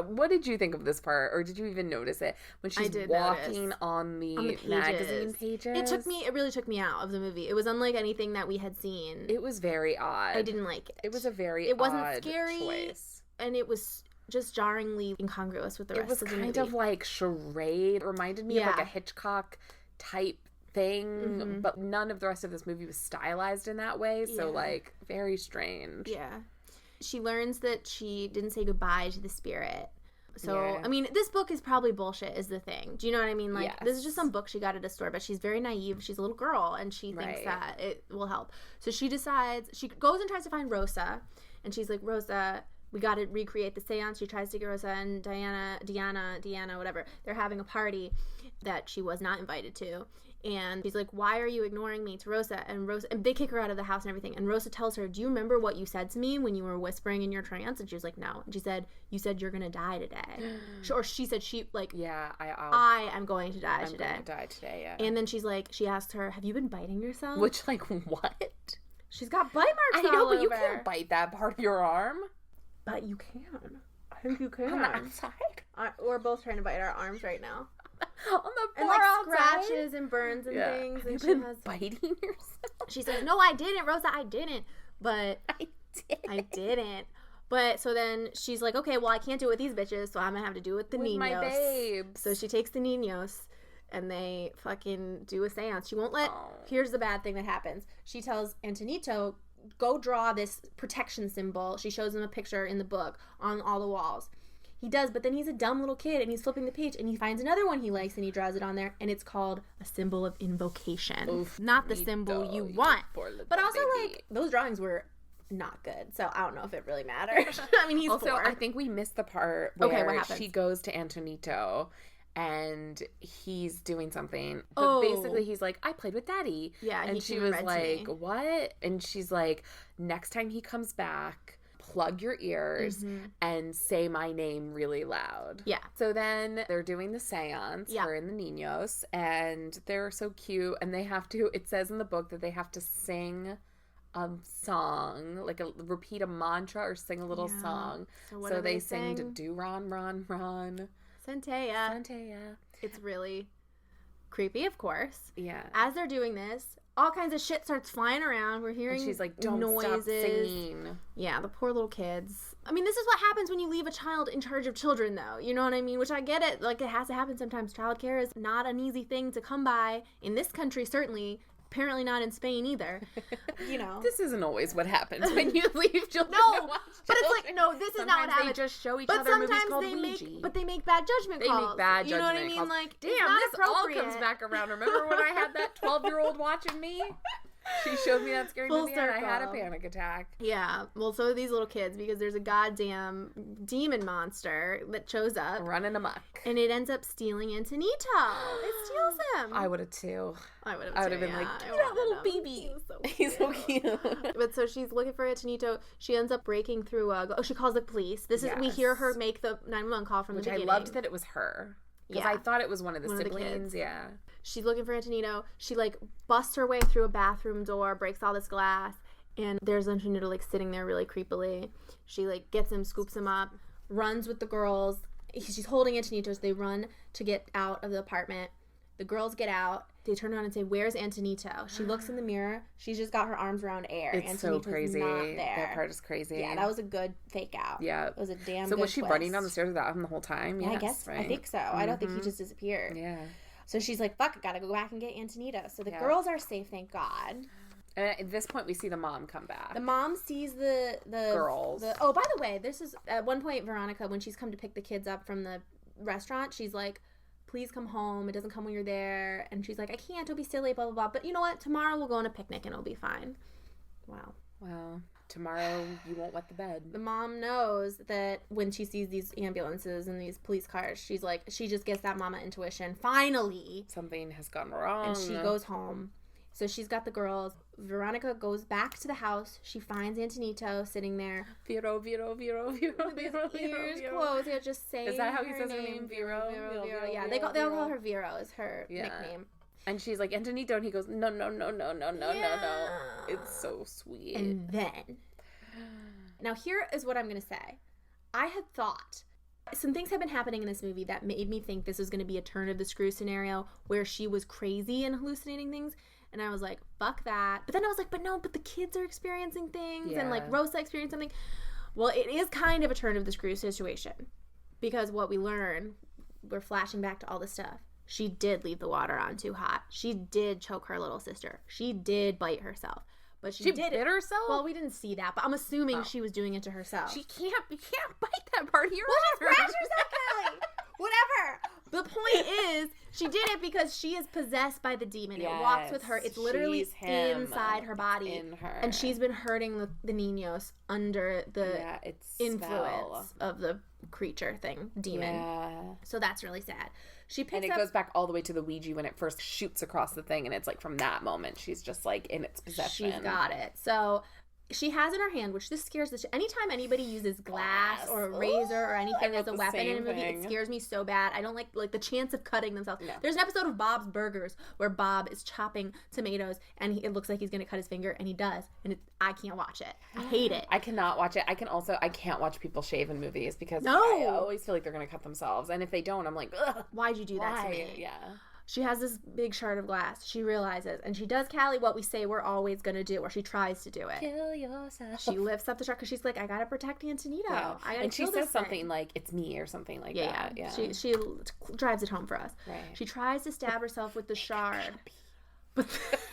what did you think of this part? Or did you even notice it when she's walking on the magazine pages? It really took me out of the movie. It was unlike anything that we had seen. It was very odd. I didn't like it. It was a very It wasn't scary, choice. And it was just jarringly incongruous with the rest of the movie. It was kind of like charade. It reminded me of like a Hitchcock type thing, but none of the rest of this movie was stylized in that way. So like very strange. Yeah. She learns that she didn't say goodbye to the spirit. So, I mean, this book is probably bullshit is the thing. Do you know what I mean? Like, this is just some book she got at a store, but she's very naive. She's a little girl, and she thinks that it will help. So she decides, she goes and tries to find Rosa, and she's like, Rosa, we got to recreate the seance. She tries to get Rosa and Deanna, whatever. They're having a party that she was not invited to. And she's like, why are you ignoring me to Rosa? And they kick her out of the house and everything. And Rosa tells her, do you remember what you said to me when you were whispering in your trance? And she was like, no. And she said, you said you're going to die today. She said, I am going to die today. I'm going to die today, yeah. And then she's like, she asked her, have you been biting yourself? Which, like, what? She's got bite marks I know, but you can't bite that part of your arm. But you can. I think you can. On the outside? We're both trying to bite our arms right now. On the and like scratches and burns and things. Have and you been biting yourself? She says, no, I didn't, Rosa, I didn't. But I didn't. But so then she's like, okay, well, I can't do it with these bitches, so I'm gonna have to do it with the niños. My babes. So she takes the niños and they fucking do a seance. She won't let. Here's the bad thing that happens. She tells Antonito, go draw this protection symbol. She shows him a picture in the book on all the walls. He does, but then he's a dumb little kid and he's flipping the page and he finds another one he likes and he draws it on there and it's called a symbol of invocation. Oof, not the symbol you want. But also, like, those drawings were not good, so I don't know if it really matters. I mean, he's also, 4. I think we missed the part where what happens? She goes to Antonito and he's doing something. But basically he's like, I played with Daddy. Yeah, and she was like, what? And she's like, next time he comes back, plug your ears and say my name really loud. Yeah. So then they're doing the seance, her and the niños, and they're so cute, and they have to, it says in the book that they have to sing a song, like repeat a mantra or sing a little song. So they sing to do ron, ron, ron. Centella. Centella. It's really creepy, of course. Yeah. As they're doing this, all kinds of shit starts flying around. We're hearing and she's like, don't noises. Stop singing. Yeah, the poor little kids. I mean, this is what happens when you leave a child in charge of children, though. You know what I mean? Which I get it. Like, it has to happen sometimes. Childcare is not an easy thing to come by. In this country, certainly. Apparently not in Spain either. You know. This isn't always what happens when you leave children. No, but it's like, no, this is not what happens. They just show each other movies called Ouija. But they make bad judgment calls. They make bad judgment calls. You know what I mean? Calls. Like, damn, this all comes back around. Remember when I had that 12-year-old watching me? She showed me that scary movie and I had a panic attack. Yeah, well, so are these little kids because there's a goddamn demon monster that shows up. Running amok. And it ends up stealing Antonito. It steals him. I would have too. I would have been like, give me that little baby. He's so cute. But so she's looking for Antonito. She ends up breaking through she calls the police. We hear her make the 911 call from the beginning. Which I loved that it was her. Because I thought it was one of the siblings. Yeah. She's looking for Antonito. She, busts her way through a bathroom door, breaks all this glass, and there's Antonito, sitting there really creepily. She, gets him, scoops him up, runs with the girls. She's holding Antonito, so they run to get out of the apartment. The girls get out. They turn around and say, "Where's Antonito?" She looks in the mirror. She's just got her arms around air. It's so crazy. Not there. That part is crazy. Yeah, that was a good fake out. Yeah. It was a damn good So was she twist. running down the stairs without him the whole time? Yeah, Yes, I guess. right? I think so. Mm-hmm. I don't think he just disappeared. Yeah. So she's like, fuck, I gotta go back and get Antonito. So the girls are safe, thank God. And at this point, we see the mom come back. The mom sees the girls. Oh, by the way, this is, at one point, Veronica, when she's come to pick the kids up from the restaurant, she's like, please come home. It doesn't come when you're there. And she's like, I can't. Don't be silly, blah, blah, blah. But you know what? Tomorrow we'll go on a picnic and it'll be fine. Wow. Well, tomorrow you won't wet the bed. The mom knows that when she sees these ambulances and these police cars, she's like, she just gets that mama intuition. Finally. Something has gone wrong. And she goes home. So she's got the girls. Veronica goes back to the house. She finds Antonito sitting there. Vero. With his ears closed. He'll just say, is that how he says her name? Vero. Yeah, they all call her Vero is her nickname. And she's like, Antonito, and he goes, no. It's so sweet. And then, now here is what I'm going to say. I had thought, some things have been happening in this movie that made me think this was going to be a turn of the screw scenario where she was crazy and hallucinating things. And I was like, fuck that. But then I was like, but the kids are experiencing things. Yeah. And Rosa experienced something. Well, it is kind of a turn of the screw situation. Because what we learn, we're flashing back to all this stuff. She did leave the water on too hot. She did choke her little sister. She did bite herself. But she did bit herself? Well, we didn't see that, but I'm assuming she was doing it to herself. You can't bite that part here. Well, just scratch yourself, Callie. Whatever. The point is, she did it because she is possessed by the demon. Yes, it walks with her. It's literally inside her body. In her. And she's been hurting the niños under the influence of the creature thing, demon. Yeah. So that's really sad. She picks and it goes back all the way to the Ouija when it first shoots across the thing, and it's from that moment she's just in its possession. She's got it. So she has in her hand, which this scares the shit. Anytime anybody uses glass or a razor or anything as a weapon in a movie, it scares me so bad. I don't like the chance of cutting themselves. No. There's an episode of Bob's Burgers where Bob is chopping tomatoes and it looks like he's going to cut his finger, and he does. And I can't watch it. I hate it. I cannot watch it. I can't watch people shave in movies because I always feel like they're going to cut themselves. And if they don't, I'm like, ugh. Why'd you do that to me? Yeah. She has this big shard of glass. She realizes, and she does, Callie, what we say we're always going to do, or she tries to do it. Kill yourself. She lifts up the shard because she's like, I got to protect Antonito. Yeah. I gotta and she kill says this something thing. like, it's me, or something like that. Yeah. She drives it home for us. Right. She tries to stab herself with the shard. But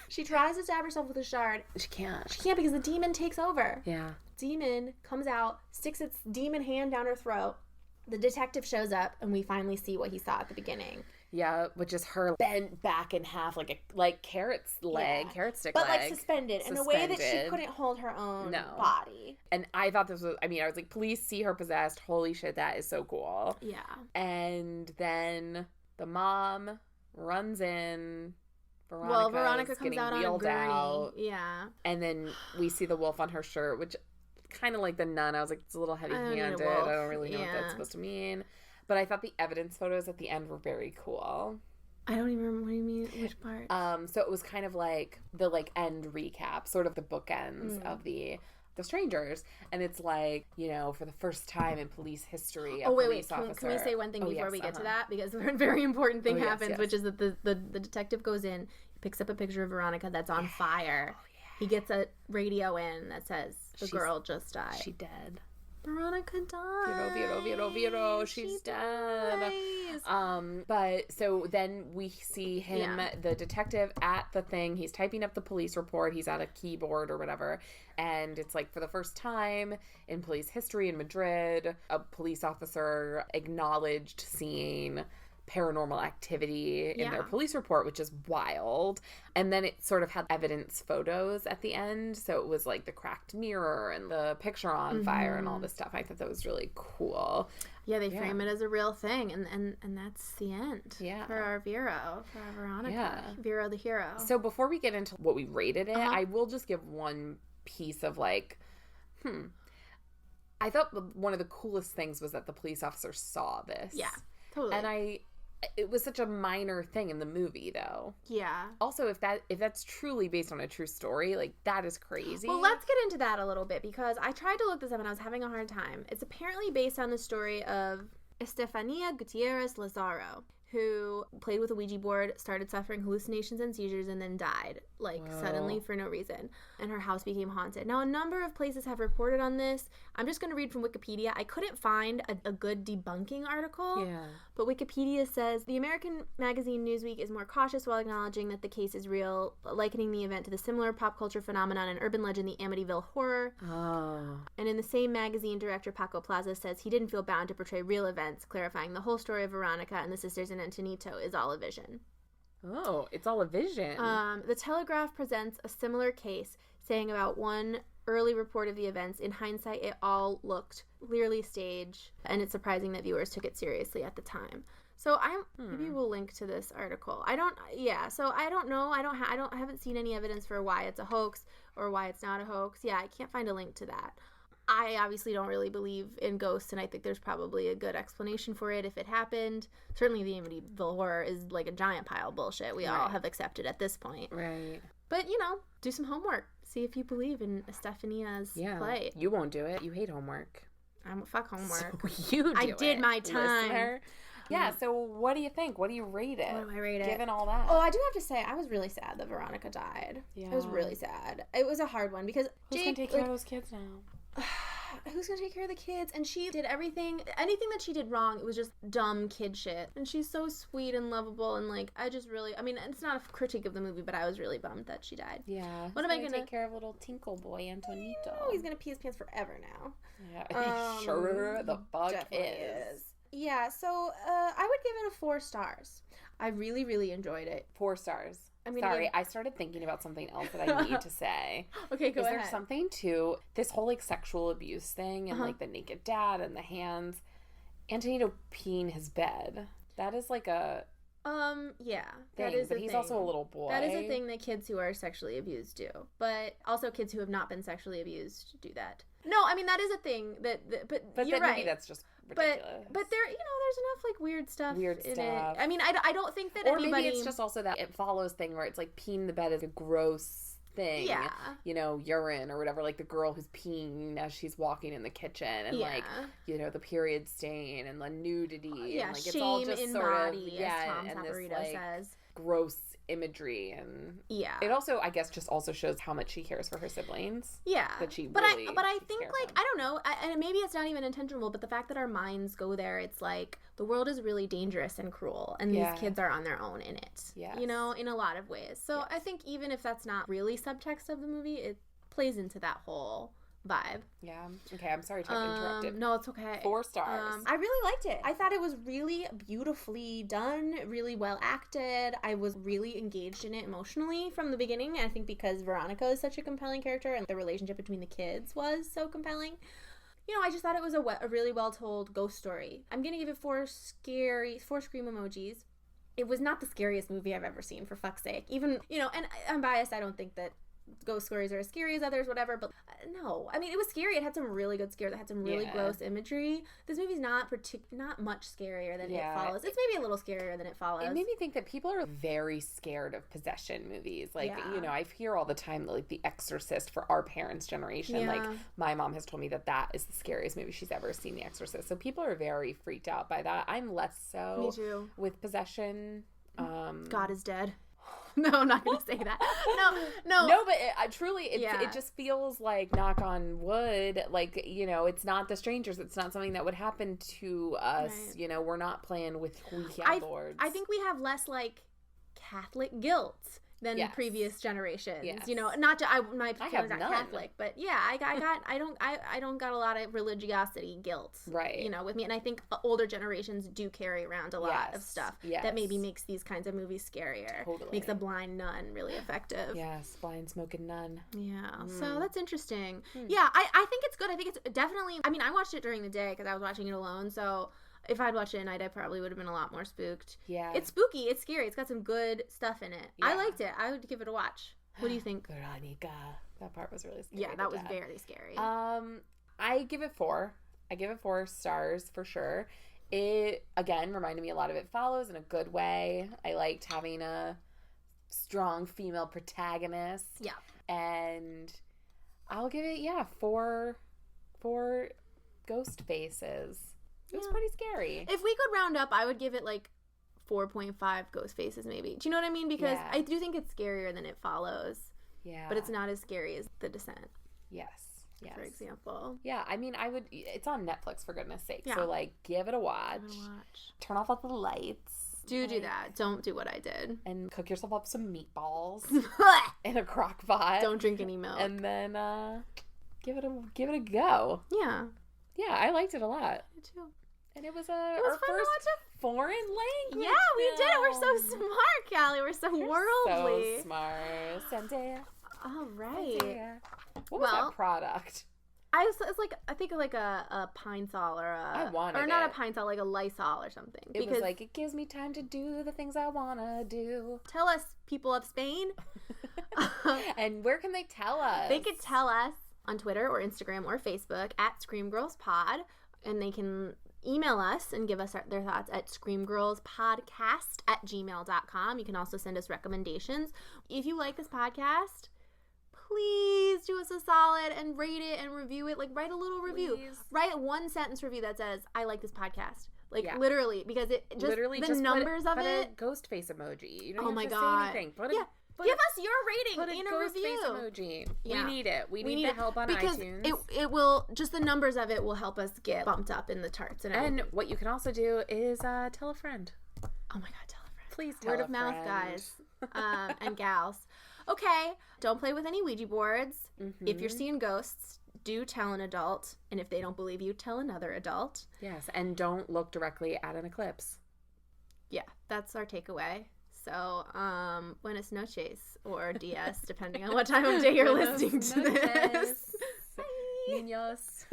she tries to stab herself with the shard. She can't. She can't because the demon takes over. Yeah. Demon comes out, sticks its demon hand down her throat. The detective shows up, and we finally see what he saw at the beginning. Yeah, which is her bent back in half like Carrot's leg, Carrot stick but leg. But suspended in a way that she couldn't hold her own body. And I thought this was, I was like, please see her possessed. Holy shit, that is so cool. Yeah. And then the mom runs in. Veronica comes out on a gurney. Out, yeah. And then we see the wolf on her shirt, which kind of like the nun. I was like, it's a little heavy-handed. I don't really know what that's supposed to mean. But I thought the evidence photos at the end were very cool. I don't even remember what you mean. Which part? So it was kind of like the end recap, sort of the bookends of the strangers, and it's for the first time in police history. Police officer. Can we say one thing before we get to that? Because a very important thing happens, which is that the detective goes in, picks up a picture of Veronica that's on fire. Oh, yeah. He gets a radio in that says, the girl just died. She dead. Veronica died. Vero, she's dead. But so then we see him, the detective, at the thing. He's typing up the police report. He's at a keyboard or whatever. And it's like, for the first time in police history in Madrid, a police officer acknowledged seeing paranormal activity in their police report, which is wild. And then it sort of had evidence photos at the end, so it was like the cracked mirror and the picture on fire and all this stuff. I thought that was really cool. Yeah, they frame it as a real thing, and that's the end for our Vero, for our Veronica. Vero the hero. So before we get into what we rated it, I will just give one piece of like, I thought one of the coolest things was that the police officer saw this. Yeah, totally. And it was such a minor thing in the movie, though. Yeah. Also, if that's truly based on a true story, like, that is crazy. Well, let's get into that a little bit, because I tried to look this up and I was having a hard time. It's apparently based on the story of Estefania Gutierrez Lazaro, who played with a Ouija board, started suffering hallucinations and seizures, and then died, suddenly for no reason. And her house became haunted. Now, a number of places have reported on this. I'm just going to read from Wikipedia. I couldn't find a good debunking article. Yeah. But Wikipedia says, the American magazine Newsweek is more cautious while acknowledging that the case is real, likening the event to the similar pop culture phenomenon and urban legend, the Amityville Horror. Oh. And in the same magazine, director Paco Plaza says he didn't feel bound to portray real events, clarifying the whole story of Veronica and the sisters in Antonito is all a vision. Oh, it's all a vision. The Telegraph presents a similar case, saying about one early report of the events, in hindsight, it all looked clearly staged, and it's surprising that viewers took it seriously at the time. So maybe we'll link to this article. So I don't know. I haven't seen any evidence for why it's a hoax or why it's not a hoax. Yeah, I can't find a link to that. I obviously don't really believe in ghosts, and I think there's probably a good explanation for it if it happened. Certainly the Amityville Horror is like a giant pile of bullshit we all have accepted at this point. Right. But, do some homework. See if you believe in Estefania's plight. You won't do it. You hate homework. Fuck homework. So you do I did my time. Listener. Yeah, so what do you think? What do you rate it? What do I rate it? Given all that. Oh, I do have to say, I was really sad that Veronica died. Yeah. I was really sad. It was a hard one because who's going to take care of those kids now? Who's going to take care of the kids? And she did anything that she did wrong, it was just dumb kid shit. And she's so sweet and lovable, and it's not a critique of the movie, but I was really bummed that she died. Yeah. What am I going to take care of little Tinkle boy Antonito? Oh, he's going to pee his pants forever now. Yeah, sure the fuck is. Yeah, so I would give it 4 stars. I really, really enjoyed it. 4 stars. Sorry, I started thinking about something else that I need to say. Okay, go ahead. Is there something to this whole, sexual abuse thing and, the naked dad and the hands? Antonito peeing his bed. That is, a... yeah. That is but he's thing. Also a little boy. That is a thing that kids who are sexually abused do. But also kids who have not been sexually abused do that. No, that is a thing but you're right. Maybe that's just ridiculous. But there, there's enough, weird stuff in it. I don't think that or anybody... maybe it's just also that it follows thing where it's peeing the bed is a gross thing. Yeah. Urine or whatever, the girl who's peeing as she's walking in the kitchen and the period stain and the nudity. Yeah, and, shame it's all just in sort body, of, as Tom and Saporito this, says. Gross imagery, and it also, I guess, just also shows how much she cares for her siblings. Yeah, that she but really I think I don't know, and maybe it's not even intentional, but the fact that our minds go there, it's the world is really dangerous and cruel, and these kids are on their own in it. Yes. In a lot of ways. So I think even if that's not really subtext of the movie, it plays into that whole vibe. Yeah. Okay, I'm sorry to have interrupted. No, it's okay. 4 stars. I really liked it. I thought it was really beautifully done, really well acted. I was really engaged in it emotionally from the beginning. I think because Veronica is such a compelling character and the relationship between the kids was so compelling. I just thought it was a really well told ghost story. I'm gonna give it 4 scream emojis. It was not the scariest movie I've ever seen, for fuck's sake. Even, and I'm biased, I don't think that ghost stories are as scary as others, whatever, but no. It was scary. It had some really good scares. It had some really gross imagery. This movie's not much scarier than It Follows. It's maybe a little scarier than It Follows. It made me think that people are very scared of possession movies. I hear all the time that, The Exorcist for our parents' generation. Yeah. My mom has told me that is the scariest movie she's ever seen, The Exorcist. So people are very freaked out by that. I'm less so. Me too. With possession. God is dead. No, I'm not going to say that. No. No, but it just feels like, knock on wood, like, you know, it's not the strangers. It's not something that would happen to us. Right. You know, we're not playing with Ouija boards. I think we have less, like, Catholic guilt than previous generations. Yes. You know, not to my family's not Catholic, but yeah, I don't got a lot of religiosity guilt, right? You know, with me, and I think older generations do carry around a lot of stuff that maybe makes these kinds of movies scarier. Totally makes a blind nun really effective. Yes, blind smoking nun. Yeah, so that's interesting. Yeah, I think it's good. I think it's definitely. I mean, I watched it during the day because I was watching it alone, so. If I'd watched it at night, I probably would have been a lot more spooked. Yeah. It's spooky. It's scary. It's got some good stuff in it. Yeah. I liked it. I would give it a watch. What do you think? Veronica. That part was really scary. Yeah, that was very scary. I give it 4. I give it 4 stars for sure. It, again, reminded me a lot of It Follows in a good way. I liked having a strong female protagonist. Yeah. And I'll give it, 4 ghost faces. It was pretty scary. If we could round up, I would give it like 4.5 ghost faces maybe. Do you know what I mean? Because I do think it's scarier than It Follows. Yeah. But it's not as scary as The Descent. Yes. For example. Yeah, I mean, it's on Netflix for goodness sake. Yeah. So like, give it a watch. Turn off all the lights. Do that. Don't do what I did. And cook yourself up some meatballs in a crock pot. Don't drink any milk. And then give it a go. Yeah. Yeah, I liked it a lot. Me too. And it was our first foreign language. Yeah, we did it. We're so smart, Callie. We're so worldly. So smart. Zendaya. All right. Zendaya. What was that product? It's like, I think like a Pine Sol or not a Pine Sol, like a Lysol or something. It was like, it gives me time to do the things I want to do. Tell us, people of Spain. And where can they tell us? They could tell us on Twitter or Instagram or Facebook at ScreamGirlsPod, and they can email us and give us their thoughts at screamgirlspodcast@gmail.com. You can also send us recommendations. If you like this podcast, please do us a solid and rate it and review it. Like, write a little review. Please. Write a 1-sentence review that says, I like this podcast. Like, literally, because it just, literally the just numbers of it. Put a ghost face emoji. You don't have to say anything. Give us your rating in a review. Face emoji. Yeah. We need it. We need the help on iTunes. Because it will, just the numbers of it will help us get bumped up in the charts. And what you can also do is tell a friend. Oh my God, tell a friend. Please tell a friend. Word of mouth, guys and gals. Okay, don't play with any Ouija boards. Mm-hmm. If you're seeing ghosts, do tell an adult. And if they don't believe you, tell another adult. Yes, and don't look directly at an eclipse. Yeah, that's our takeaway. So, buenas noches, or dias, depending on what time of day you're listening to this. Niños.